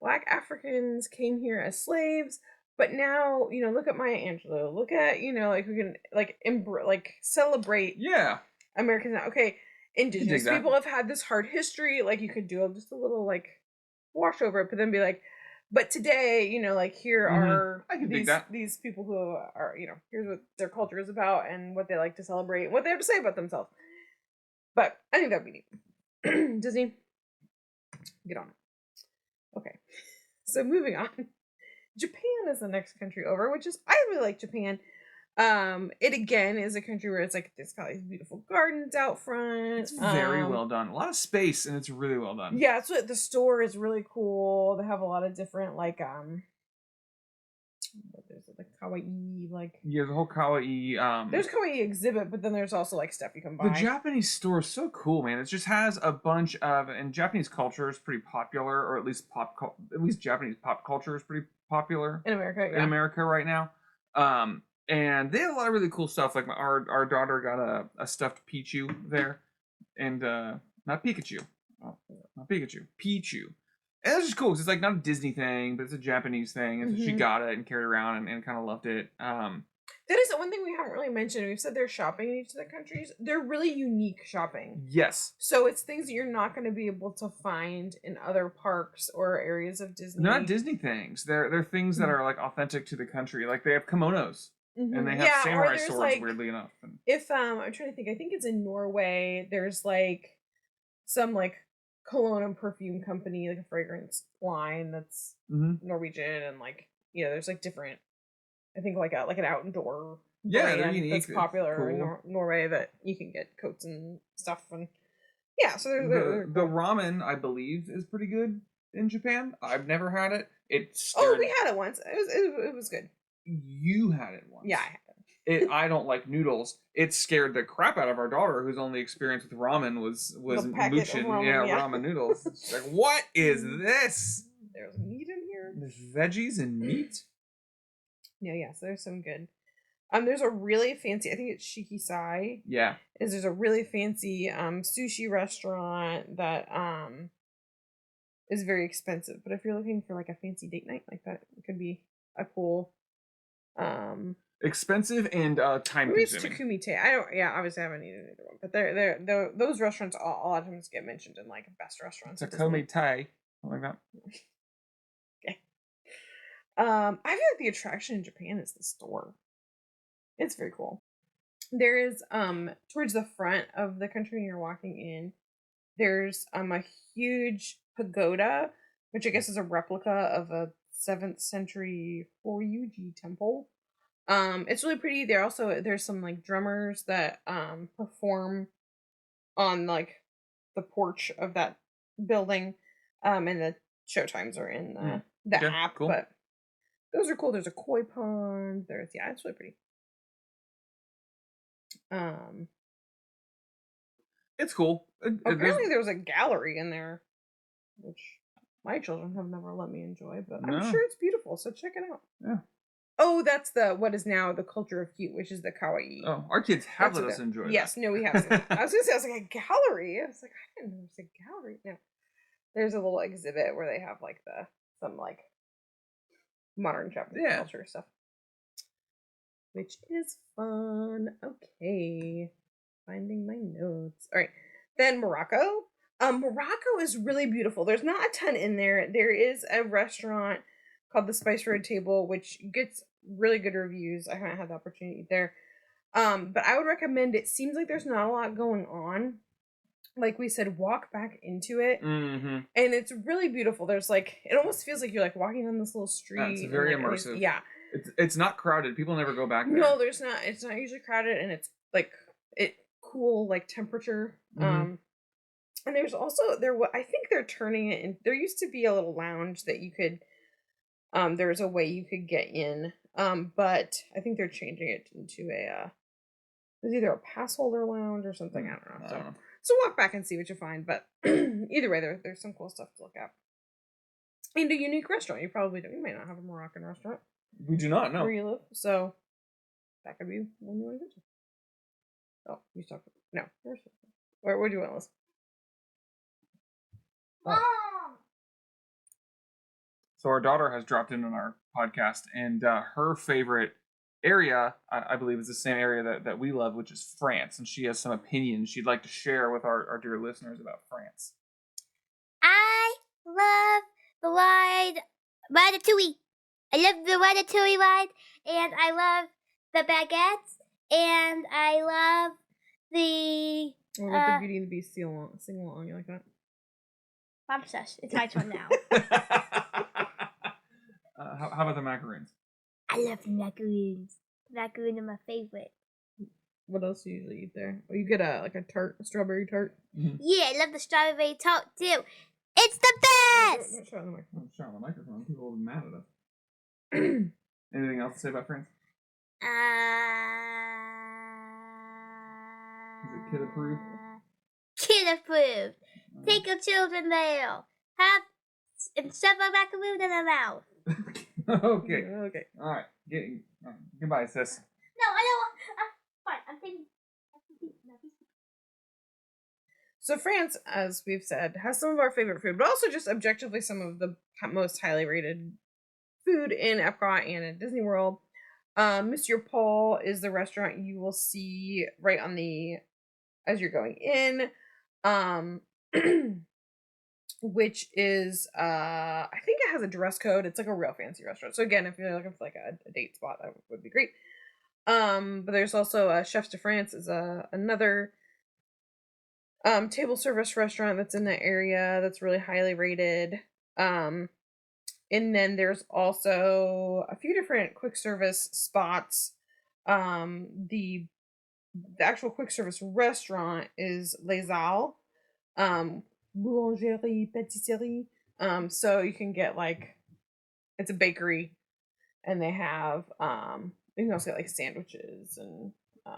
Black Africans came here as slaves, but now, look at Maya Angelou. Look at, like we can like celebrate. Yeah. Americans now. Okay, indigenous that. people have had this hard history. Like you could do just a little like wash over it, but then be like, but today, like here are I can dig that. these people who are, here's what their culture is about and what they like to celebrate and what they have to say about themselves. But I think that'd be neat. Disney, get on it. Okay, so moving on. Japan is the next country over, which is I really like Japan. It again is a country where it's like it's got these beautiful gardens out front. It's very well done. A lot of space, and it's really well done. Yeah, so the store is really cool. They have a lot of different like there's the kawaii like the whole kawaii there's kawaii exhibit, but then there's also like stuff you can buy. The Japanese store is so cool, man. It just has a bunch of, and Japanese culture is pretty popular, or at least Japanese pop culture is pretty popular in America. Yeah. In America right now. And they have a lot of really cool stuff. Like our daughter got a stuffed Pichu there, and not Pikachu, Pichu. And it's just cool because it's like not a Disney thing, but it's a Japanese thing, and so she got it and carried it around and kind of loved it. That is one thing we haven't really mentioned. We've said they're shopping in each of the countries. They're really unique shopping. Yes. So it's things that you're not going to be able to find in other parks or areas of Disney. They're not Disney things. They're things that are like authentic to the country. Like they have kimonos. And they have samurai swords, like, weirdly enough. If I'm trying to think, I think it's in Norway. There's like some like cologne and perfume company, like a fragrance line that's Norwegian, and like there's like different. I think like an outdoor brand that's popular in Norway that you can get coats and stuff, and so they're the ramen I believe is pretty good in Japan. I've never had it. We had it once. It was good. You had it once. Yeah, I had it. I don't like noodles. It scared the crap out of our daughter, whose only experience with ramen was Mushin. Ramen noodles. She's like, what is this? There's meat in here. There's veggies and meat. Yeah. So there's some good. There's a really fancy. I think it's Shikisai. Yeah. There's a really fancy sushi restaurant that is very expensive. But if you're looking for like a fancy date night like that, it could be a cool. Expensive and time maybe consuming. It's Takumi Tei. Obviously I haven't eaten either one, but they're those restaurants a lot of times get mentioned in like best restaurants. Takumi Tei, like that. Okay. I feel like the attraction in Japan is the store. It's very cool. There is towards the front of the country when you're walking in, there's a huge pagoda, which I guess is a replica of a 7th century Horyuji temple. It's really pretty. There's some like drummers that perform on like the porch of that building, and the show times are in the Okay, app, cool. but those are cool. There's a koi pond. It's really pretty. It's cool. Apparently there was a gallery in there, which my children have never let me enjoy, but I'm No. sure it's beautiful, so check it out. Yeah. Oh, that's the what is now the culture of cute, which is the kawaii. Oh, our kids have That's let what us enjoy Yes, that. no, we have seen that. I was gonna say, I was like, a gallery. I was like, I didn't know there was a gallery. No. There's a little exhibit where they have like some like modern Japanese culture stuff. Which is fun. Okay. Finding my notes. All right. Then Morocco. Morocco is really beautiful. There's not a ton in there. There is a restaurant called the Spice Road Table, which gets really good reviews. I haven't had the opportunity to eat there. But I would recommend it. Seems like there's not a lot going on. Like we said, walk back into it. Mm-hmm. And it's really beautiful. There's like, it almost feels like you're like walking down this little street. It's very like, immersive. Yeah. It's not crowded. People never go back there. No, there's not. It's not usually crowded, and it's like cool like temperature. Mm-hmm. And there's also I think they're turning it in. There used to be a little lounge that you could there's a way you could get in. But I think they're changing it into there's either a pass holder lounge or something. I don't know. So walk back and see what you find. But either way, there's some cool stuff to look at. And a unique restaurant. You might not have a Moroccan restaurant. We do not know Where you live, so that could be one you want to go to. Oh, you talked. No, where do you want to listen? Mom! So our daughter has dropped in on our podcast, and her favorite area, I believe, is the same area that we love, which is France. And she has some opinions she'd like to share with our dear listeners about France. I love the ride Ratatouille. I love the Ratatouille ride, and I love the baguettes, and I love the... What about the Beauty and the Beast sing along? You like that? I'm obsessed. It's my turn now. How about the macaroons? I love the macaroons. Macaroons are my favorite. What else do you usually eat there? Oh, you get a tart, a strawberry tart. Mm-hmm. Yeah, I love the strawberry tart too. It's the best! Don't shout on the microphone. I'm shouting on the microphone. People will be mad at us. Anything else to say about France? Is it kid approved? Kid approved. Take your children there. Have and shove a macaroon in their mouth. Okay. Okay. All right. Goodbye, sis. No, I don't want... fine, I'm thinking... So France, as we've said, has some of our favorite food, but also just objectively some of the most highly rated food in Epcot and at Disney World. Monsieur Paul is the restaurant you will see right on as you're going in, which is I think it has a dress code. It's like a real fancy restaurant. So again, if you're looking for like a date spot, that would be great. But there's also Chefs de France is another table service restaurant that's in the area that's really highly rated. And then there's also a few different quick service spots. The actual quick service restaurant is Les Halles, Boulangerie Patisserie. So you can get it's a bakery, and they have you can also get like sandwiches and.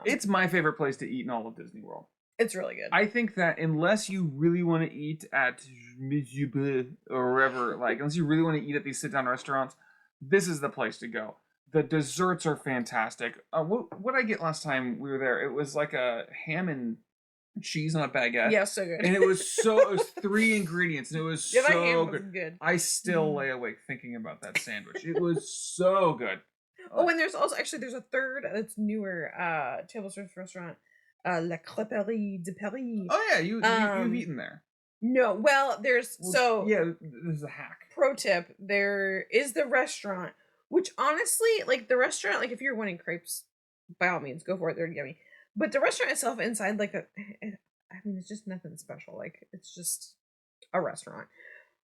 It's my favorite place to eat in all of Disney World. It's really good. I think that unless you really want to eat at Monsieur Bleu or wherever, unless you really want to eat at these sit-down restaurants, this is the place to go. The desserts are fantastic. What I get last time we were there, it was like a ham and cheese on a baguette. Yeah, so good. And it was 3 ingredients, and it was that so ham good. was good. I still lay awake thinking about that sandwich. It was so good. Oh, and there's a third that's newer table service restaurant. La Crêperie de Paris. Oh yeah, you've eaten there. No, well, there's yeah, this is a hack. Pro tip: there is the restaurant, which honestly, the restaurant, if you're wanting crepes, by all means, go for it. They're yummy. But the restaurant itself, inside, it's just nothing special. It's just a restaurant.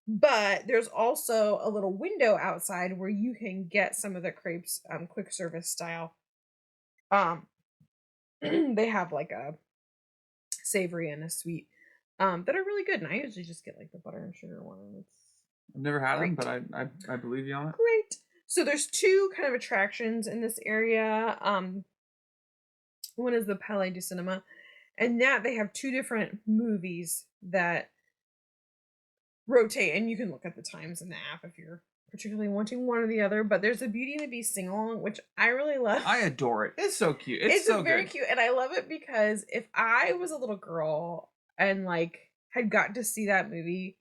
But there's also a little window outside where you can get some of the crepes, quick service style. They have a savory and a sweet that are really good, and I usually just get the butter and sugar one. I've never had them, Great. but I believe you on it. Great. So there's two kind of attractions in this area. One is the Palais du Cinema, and that they have two different movies that rotate, and you can look at the times in the app if you're particularly wanting one or the other. But there's a Beauty and the Beast sing along, which I really love. I adore it. It's so cute. It's so very good. cute, and I love it because if I was a little girl and like had got to see that movie,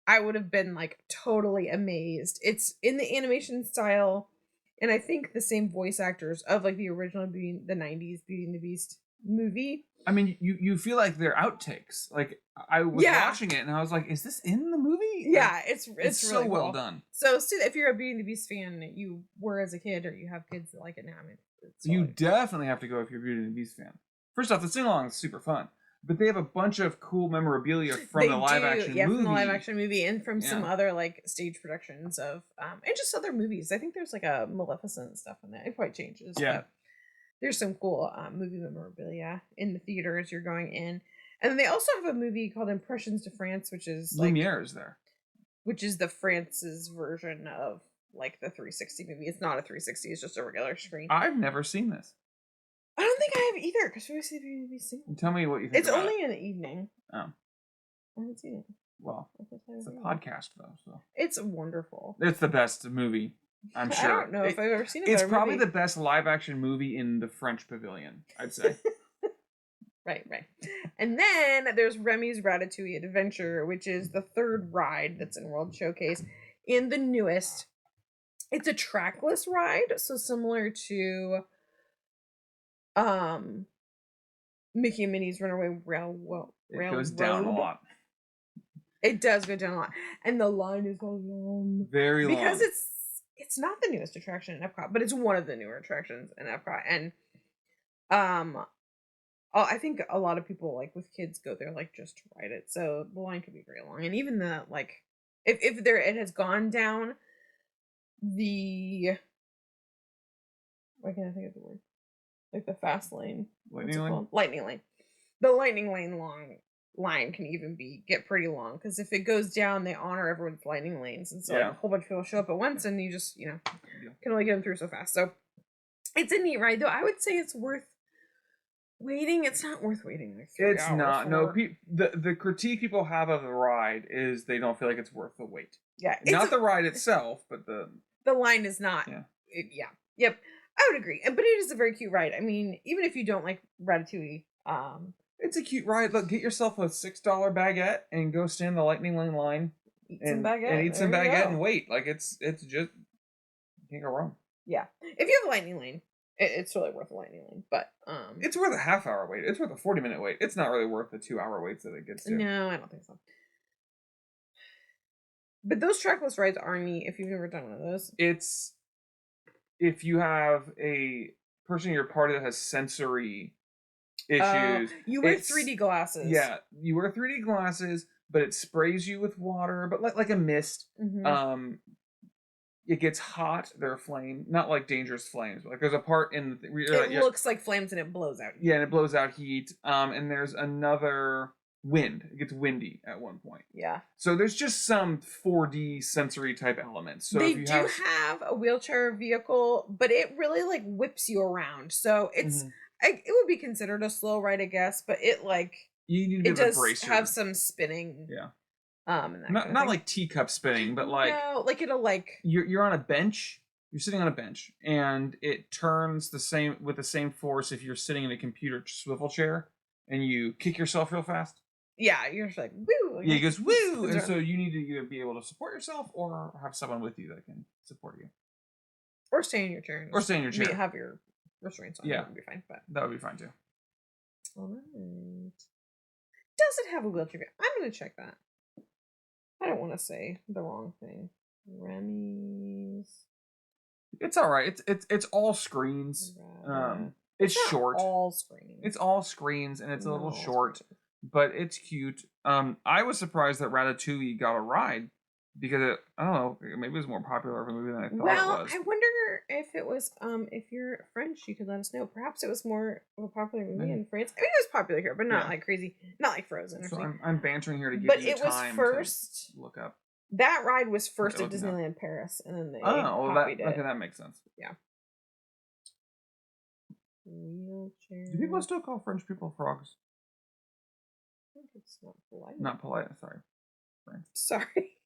I would have been like totally amazed. It's in the animation style, and I think the same voice actors of like the original Beauty, the 90s Beauty and the Beast movie. I mean, you feel like they're outtakes. Like I was watching it and I was like, is this in the movie? Yeah, it's really so cool. well done. So if you're a Beauty and the Beast fan, you were as a kid, or you have kids that like it now, I mean, you definitely have to go if you're a Beauty and the Beast fan. First off, the sing along is super fun, but they have a bunch of cool memorabilia from the live action movie. From the live action movie, and from some other like stage productions of and just other movies. I think there's like a Maleficent stuff in there. It quite changes. Yeah. But there's some cool movie memorabilia in the theaters you're going in. And then they also have a movie called Impressions de France, which is like Lumiere is there. Which is the France's version of like the 360 movie. It's not a 360, it's just a regular screen. I've never seen this. I don't think I have either, because we see the movie single. Tell me what you think. It's only in the evening. Oh. I haven't seen it. Well, it's a podcast though, so it's wonderful. It's the best movie, I'm sure. I don't know if I've ever seen it. It's probably the best live action movie in the French Pavilion, I'd say. Right. And then there's Remy's Ratatouille Adventure, which is the third ride that's in World Showcase. In the newest, it's a trackless ride, so similar to Mickey and Minnie's Runaway Railroad. It goes down a lot. It does go down a lot, and the line is so long, very long, because it's not the newest attraction in Epcot, but it's one of the newer attractions in Epcot, and I think a lot of people like with kids go there like just to ride it, so the line could be very long, and even the like if it has gone down the, why can't I think of the word, like the fast lane, lightning lane, the lightning lane line can even get pretty long, because if it goes down, they honor everyone's lightning lanes, and so like, a whole bunch of people show up at once, and you just can only get them through so fast. So it's a neat ride, though. I would say it's worth waiting. It's not worth waiting like 3 hours. It's not. No, the critique people have of the ride is they don't feel like it's worth the wait. Yeah, not the ride itself, but the line is not. Yep, I would agree. But it is a very cute ride. I mean, even if you don't like Ratatouille, it's a cute ride. Look, get yourself a $6 baguette and go stand in the lightning lane line, eat some baguette and wait. Like it's just, you can't go wrong. Yeah, if you have a lightning lane, it's totally worth a lightning lane. But it's worth a half-hour wait. It's worth a 40-minute wait. It's not really worth the 2-hour waits that it gets to. No, I don't think so. But those trackless rides are neat if you've never done one of those. It's if you have a person in your party that has sensory issues. You wear 3D glasses. Yeah, you wear 3D glasses, but it sprays you with water, but like a mist. Mm-hmm. It gets hot. There are flames, not like dangerous flames. But like there's a part in it looks like flames and it blows out heat. Yeah, and it blows out heat. And there's another wind. It gets windy at one point. Yeah. So there's just some 4D sensory type elements. So they have a wheelchair vehicle, but it really like whips you around. So it's it would be considered a slow ride, I guess, but it like you need to does have some spinning. Yeah. Not like teacup spinning, but like no, like it'll like you're on a bench. You're sitting on a bench, and it turns with the same force if you're sitting in a computer swivel chair and you kick yourself real fast. Yeah, you're just like woo. Yeah, it goes woo, and so you need to either be able to support yourself or have someone with you that can support you, or stay in your chair. Have your restraints on. Yeah, that would be fine. But that would be fine too. All right. Does it have a wheelchair? I'm gonna check that. I don't want to say the wrong thing. Remy's. It's all right. It's all screens. It's short. All screens. It's all screens, and it's a little short, but it's cute. I was surprised that Ratatouille got a ride because I don't know, maybe it was more popular of a movie than I thought it was. I wonder if it was if you're French, you could let us know. Perhaps it was more of a popular movie in France. I mean, it was popular here, but not like crazy, not like Frozen or something. I'm bantering here to give but you it time was first to look up. That ride was first Okay, at looking up. Disneyland Paris, and then they Oh, well, copied okay, it. that makes sense. Wheelchair. Do people still call French people frogs? I think it's not polite. Not polite. Sorry. Sorry.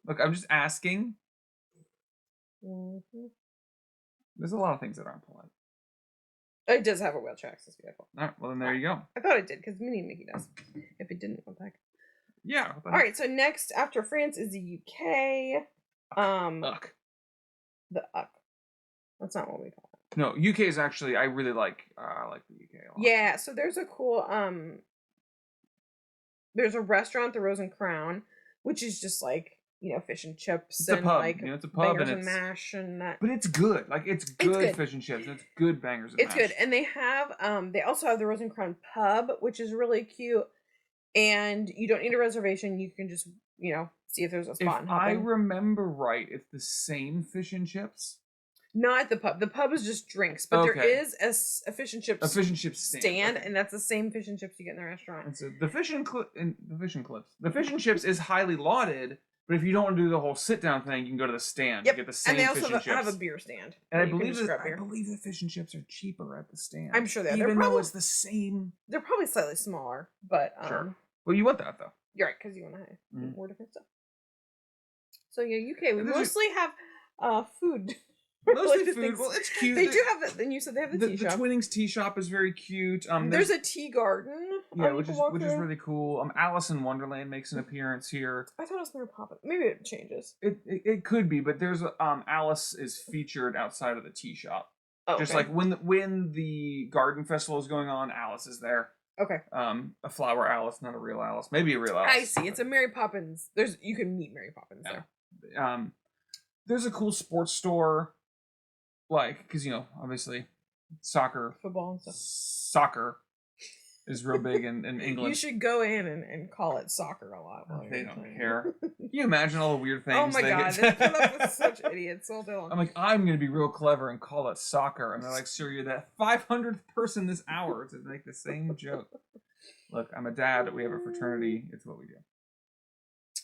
Look, I'm just asking. Mhm. There's a lot of things that aren't polite. It does have a wheelchair access vehicle. All right, well then there you go. I thought it did because Minnie and Mickey does. If it didn't, what the heck? Yeah. All right. So next after France is the UK. Ugh. The UC. That's not what we call it. No, UK is actually I really like. I like the UK a lot. Yeah. So there's a cool There's a restaurant, the Rose and Crown, which is just like fish and chips It's a and pub. like It's a pub bangers and and mash and that. But it's good. Like it's good, good. fish and chips. It's good bangers and It's mash. good, and they have they also have the Rose and Crown pub, which is really cute. And you don't need a reservation. You can just see if there's a spot. If I remember right, it's the same fish and chips. Not at the pub. The pub is just drinks, but there Okay. is a fish and chips stand, okay. and that's the same fish and chips you get in the restaurant. And so the fish and chips is highly lauded. But if you don't want to do the whole sit down thing, you can go to the stand. Yep. You get the same and they fish also and chips. have a beer stand. And I you can believe just grab I beer. believe the fish and chips are cheaper at the stand. I'm sure they are. Even though it's the same. They're probably slightly smaller, but Sure. Well, you want that though. You're right, because you want to have Mhm. more different stuff. So yeah, UK. We And there's mostly have food. Mostly related food. things. Well, it's cute. They do have and you said they have the tea the shop. Twinnings tea shop is very cute. There's a tea garden. yeah, you which can is walk which is through. really cool. Alice in Wonderland makes an appearance here. I thought it was Mary Poppins. Maybe it changes. It could be, but there's Alice is featured outside of the tea shop. Oh, Just okay. like when the garden festival is going on, Alice is there. Okay. A flower Alice, not a real Alice. Maybe a real Alice. I see. It's a Mary Poppins. You can meet Mary Poppins there. There's a cool sports store, like because obviously soccer Football and stuff. Soccer is real big in England. You should go in and call it soccer a lot. While They you're don't playing. care. Can you imagine all the weird things? Oh my they god, they get- put up with such idiots all day long. I'm like, I'm gonna be real clever and call it soccer, and they're like, sir, you're that 500th person this hour to make the same joke. Look, I'm a dad. We have a fraternity. It's what we do.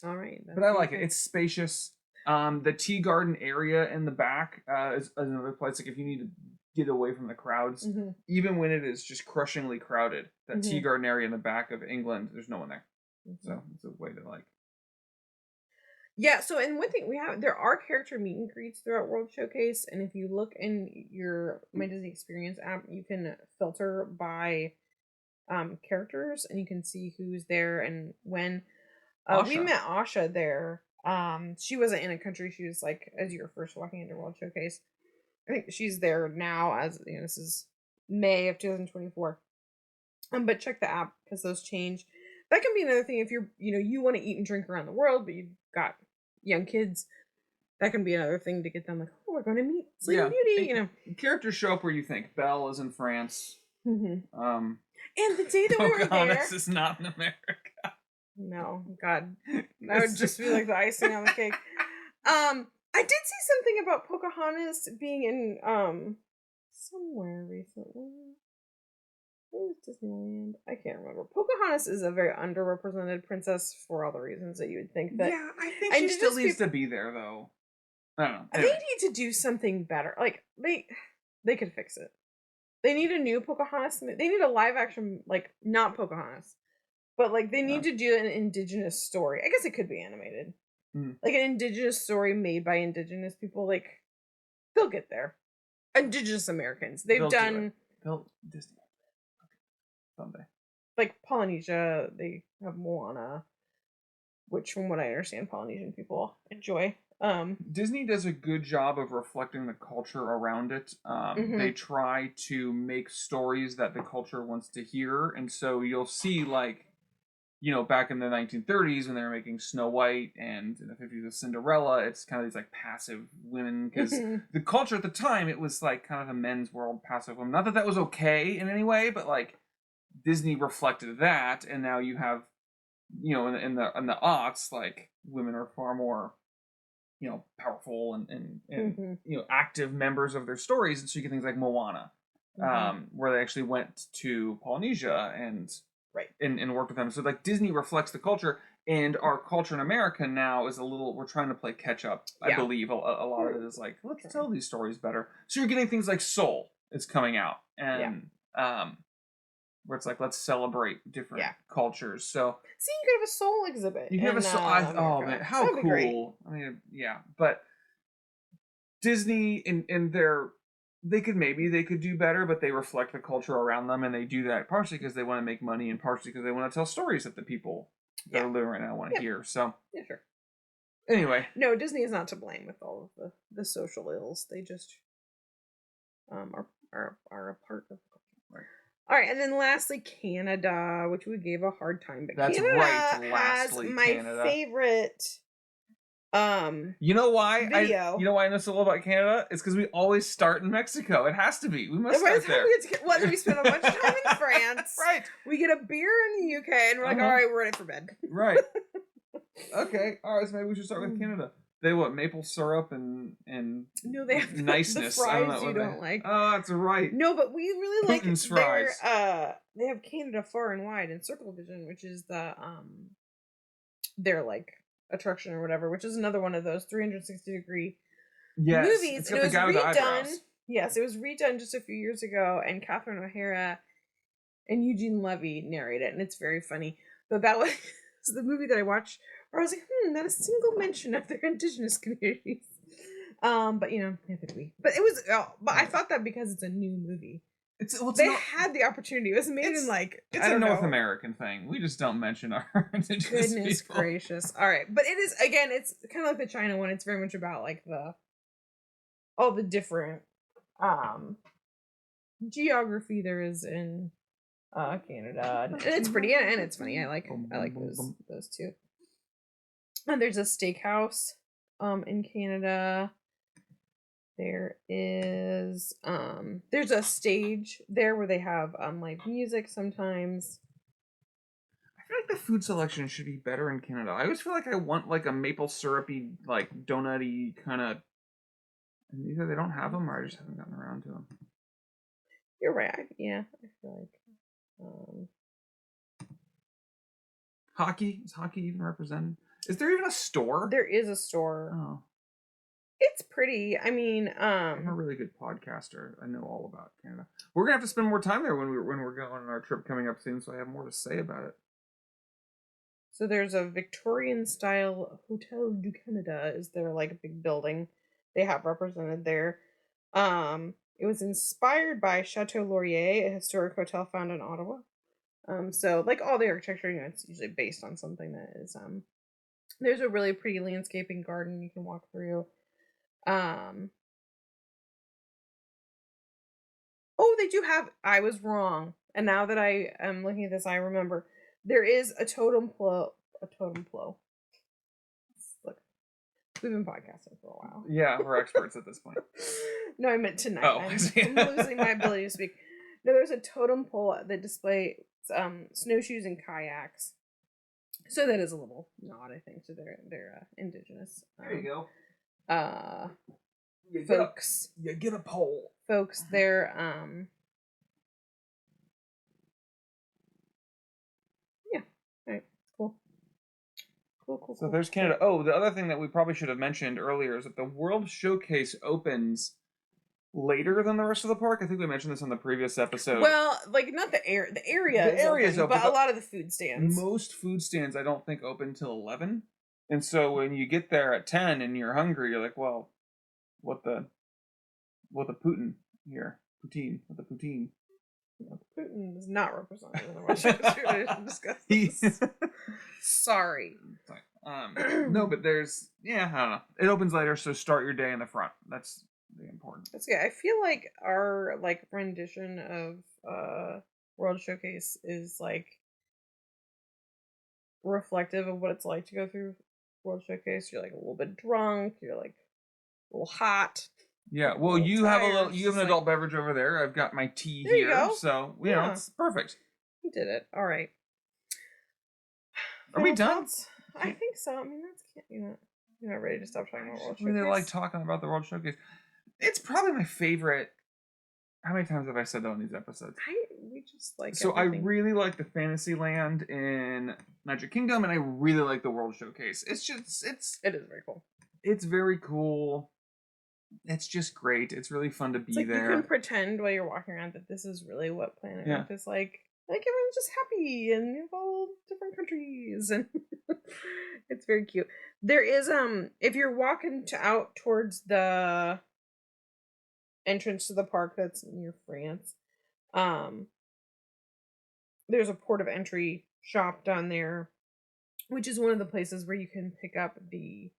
All right, But I like it. It's spacious. The tea garden area in the back is another place. Like if you need to get away from the crowds, even when it is just crushingly crowded, that tea garden area in the back of England, there's no one there. So it's a way to like. Yeah. So and one thing there are character meet and greets throughout World Showcase, and if you look in your My Disney Experience app, you can filter by characters, and you can see who's there and when. We Asha. met Asha there. She wasn't in a country. She was like as you were first walking into World Showcase. I think she's there now as this is May of 2024. But check the app because those change. That can be another thing if you're you want to eat and drink around the world, but you've got young kids. That can be another thing to get them like, oh, we're going to meet Sleeping Beauty. Characters show up where you think. Belle is in France. And the day that we were there, Pocahontas is not in America. No, God, that would just be like the icing on the cake. I did see something about Pocahontas being in somewhere recently. Where's Disneyland? I can't remember. Pocahontas is a very underrepresented princess for all the reasons that you would think that. Yeah, I think she still needs to be there though. I don't know. Anyway. They need to do something better. Like they could fix it. They need a new Pocahontas. They need a live action, like not Pocahontas. But like they need to do an indigenous story. I guess it could be animated. Like an indigenous story made by indigenous people. Like they'll get there. Indigenous Americans. They'll Disney someday. Like Polynesia, they have Moana, which from what I understand, Polynesian people enjoy. Disney does a good job of reflecting the culture around it. They try to make stories that the culture wants to hear, and so you'll see like. Back in the 1930s when they were making Snow White and in the 50s with Cinderella, it's kind of these like passive women because the culture at the time, it was like kind of a men's world, passive women. Not that that was okay in any way, but like Disney reflected that, and now you have, in the aughts, like women are far more, powerful and active members of their stories, and so you get things like Moana, where they actually went to Polynesia and. Right. And worked with them. So like Disney reflects the culture, And our culture in America now is we're trying to play catch up. I Yeah. believe a lot of it is like, let's tell these stories better. So you're getting things like Soul is coming out, and where it's like, let's celebrate different cultures. So see, you could have a Soul exhibit. you can have a Soul. Oh man, how That'd be great. cool! I mean, yeah, but Disney in their they could do better, but they reflect the culture around them, and they do that partially because they want to make money, and partially because they want to tell stories that the people that are living right now want to hear. So yeah, sure. Anyway, no, Disney is not to blame with all of the social ills. They just are a part of the culture. Right. All right, and then lastly, Canada, which we gave a hard time, but that's Canada right. has Lastly, my Canada. favorite. You know why? Video. You know why I know so little about Canada? It's because we always start in Mexico. It has to be. We must start there. We spend a bunch of time in France. Right. We get a beer in the UK, and we're like, all right, we're ready for bed. Right. Okay. All right. So maybe we should start with Canada. They what? Maple syrup and no, they have niceness. The fries you don't like. Oh, that's right. No, but we really Putin's like fries. They have Canada Far and Wide and Circle Vision, which is their like attraction or whatever, which is another one of those 360-degree movies. It's And got it was the guy with the redone. eyebrows. Yes, it was redone just a few years ago, and Catherine O'Hara and Eugene Levy narrate it, and it's very funny. But that was the movie that I watched where I was like, not a single mention of their indigenous communities. But you know, neither do we. But it was, but I thought that because it's a new movie. They had the opportunity. It was made in like it's a North American thing. We just don't mention our indigenous goodness people. gracious. All right, but it is again. It's kind of like the China one. It's very much about like all the different geography there is in Canada, and it's pretty and it's funny. I like those two. And there's a steakhouse in Canada. There is there's a stage there where they have live music sometimes. I feel like the food selection should be better in Canada. I always feel like I want like a maple syrupy, like donutty kind of. And either they don't have them, or I just haven't gotten around to them. You're right. I feel like hockey is hockey even represented? Is there even a store? There is a store. Oh. It's pretty. I mean, I'm a really good podcaster. I know all about Canada. We're gonna have to spend more time there when we're going on our trip coming up soon, so I have more to say about it. So there's a Victorian style Hotel du Canada is their like big building they have represented there. It was inspired by Chateau Laurier, a historic hotel found in Ottawa. So like all the architecture, you know, it's usually based on something that is there's a really pretty landscaping garden you can walk through. Oh, they do have, I was wrong. And now that I am looking at this, I remember there is a totem pole. Look, we've been podcasting for a while. Yeah, we're experts at this point. No, I meant tonight. Oh, I'm losing my ability to speak. No, there's a totem pole that displays snowshoes and kayaks. So that is a little nod, I think, to their indigenous. There you go. Folks. You get a pole. Folks, they're yeah. All right. Cool. So there's Canada. Oh, the other thing that we probably should have mentioned earlier is that the World Showcase opens later than the rest of the park. I think we mentioned this on the previous episode. Well, like not the area. The area is open, but a lot of the food stands. Most food stands I don't think open till 11. And so when you get there at 10 and you're hungry, you're like, well, what the Putin here? Poutine. What the poutine? Putin is not represented in the Russian discuss. Sorry. No, but there's I don't know. It opens later, so start your day in the front. That's the important. That's good. I feel like our like rendition of World Showcase is like reflective of what it's like to go through World Showcase. You're like a little bit drunk. You're like a little hot. Yeah. Well, you have an adult beverage over there. I've got my tea here, you go. So you know it's perfect. You did it. All right. Are we done? I think so. I mean, you're not ready to stop talking about World I Showcase. really like talking about the World Showcase. It's probably my favorite How many times have I said that on these episodes? We just like. So everything. I really like the Fantasyland in Magic Kingdom, and I really like the World Showcase. It is very cool. It's very cool. It's just great. It's really fun to be there. You can pretend while you're walking around that this is really what Planet Earth is like. Like everyone's just happy and all different countries, and it's very cute. There is if you're walking out towards the entrance to the park that's near France, there's a port of entry shop down there, which is one of the places where you can pick up the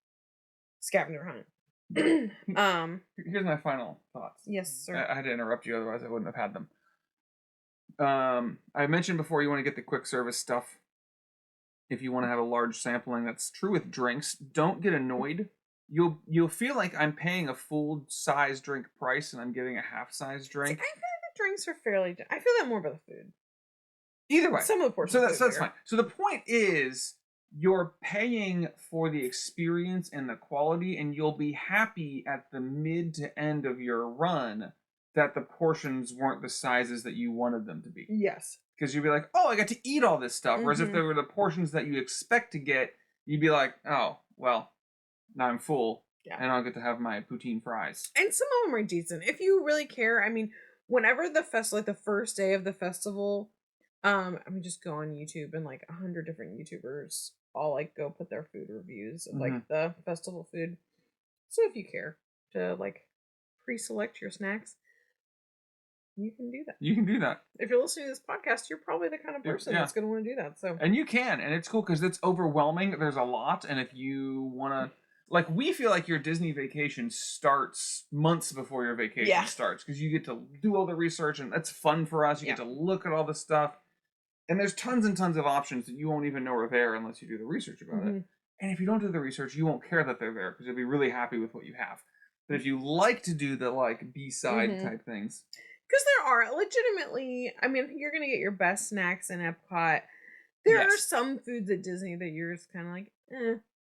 scavenger hunt. Here's my final thoughts. Yes, sir. I had to interrupt you, otherwise I wouldn't have had them. I mentioned before you want to get the quick service stuff. If you want to have a large sampling, that's true with drinks. Don't get annoyed. You'll feel like I'm paying a full size drink price and I'm getting a half size drink. See, I feel like the drinks are fairly. I feel that more about the food. Either way, some of the portions. So that's fine. So the point is, you're paying for the experience and the quality, and you'll be happy at the mid to end of your run that the portions weren't the sizes that you wanted them to be. Yes. Because you'd be like, oh, I got to eat all this stuff. Whereas if they were the portions that you expect to get, you'd be like, oh, well, now I'm full. Yeah. And I'll get to have my poutine fries. And some of them are decent. If you really care, I mean, whenever the festival, like the first day of the festival, I mean, just go on YouTube and like 100 different YouTubers all like go put their food reviews of like the festival food. So if you care to like pre-select your snacks, you can do that. You can do that. If you're listening to this podcast, you're probably the kind of person that's going to want to do that. So, and you can, and it's cool because it's overwhelming. There's a lot, and if you want to, like, we feel like your Disney vacation starts months before your vacation starts because you get to do all the research, and that's fun for us. You get to look at all the stuff, and there's tons and tons of options that you won't even know are there unless you do the research about it. And if you don't do the research, you won't care that they're there because you'll be really happy with what you have. But if you like to do the like B-side type things. Because there are legitimately, I mean, you're going to get your best snacks in Epcot. There are some foods at Disney that you're just kind of like,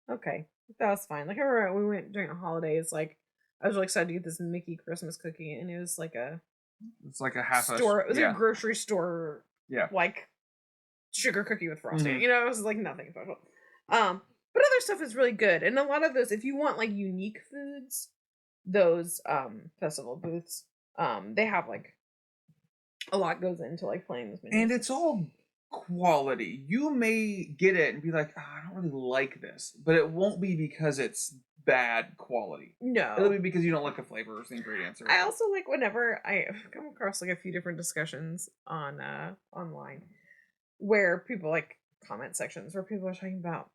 okay, that was fine. Like, I remember we went during the holidays, like, I was really excited to get this Mickey Christmas cookie, and it was like it's like a half store. It was a grocery store, like, sugar cookie with frosting. You know, it was like nothing special. But other stuff is really good. And a lot of those, if you want, like, unique foods, those festival booths, they have like a lot goes into like playing this menu. And it's all quality. You may get it and be like, oh, I don't really like this, but it won't be because it's bad quality. No, it'll be because you don't like the flavors, the ingredients. I also like whenever I come across like a few different discussions on online where people like comment sections where people are talking about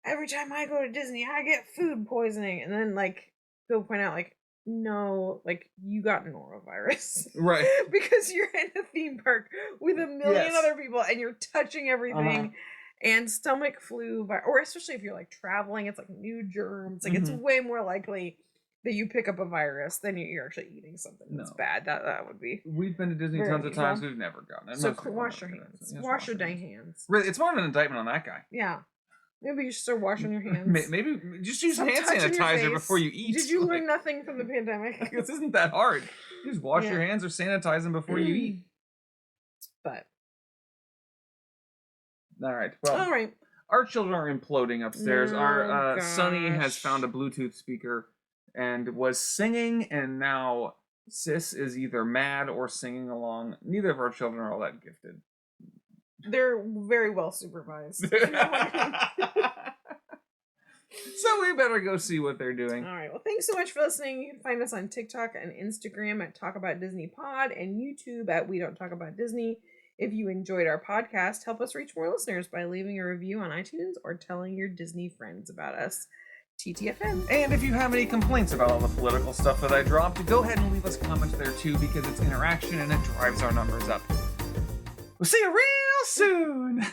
every time I go to Disney I get food poisoning, and then like they'll point out like, no, like you got norovirus, right? Because you're in a theme park with a million other people and you're touching everything, and stomach flu, or especially if you're like traveling, it's like new germs. Like it's way more likely that you pick up a virus than you're actually eating something that's bad. That would be. We've been to Disney tons of times. We've never gotten it. So wash your hands. Wash your dang hands. Really, it's more of an indictment on that guy. Yeah. Maybe you should start washing your hands. Maybe just use hand sanitizer before you eat. Did you learn nothing from the pandemic? This isn't that hard. You just wash your hands or sanitize them before you eat. But. All right. Well, our children are imploding upstairs. Our Sonny has found a Bluetooth speaker and was singing, and now Sis is either mad or singing along. Neither of our children are all that gifted. They're very well supervised. So we better go see what they're doing. All right. Well, thanks so much for listening. You can find us on TikTok and Instagram at Talk About Disney Pod and YouTube at We Don't Talk About Disney. If you enjoyed our podcast, help us reach more listeners by leaving a review on iTunes or telling your Disney friends about us. TTFN. And if you have any complaints about all the political stuff that I dropped, go ahead and leave us comments there too, because it's interaction and it drives our numbers up. We'll see you real soon!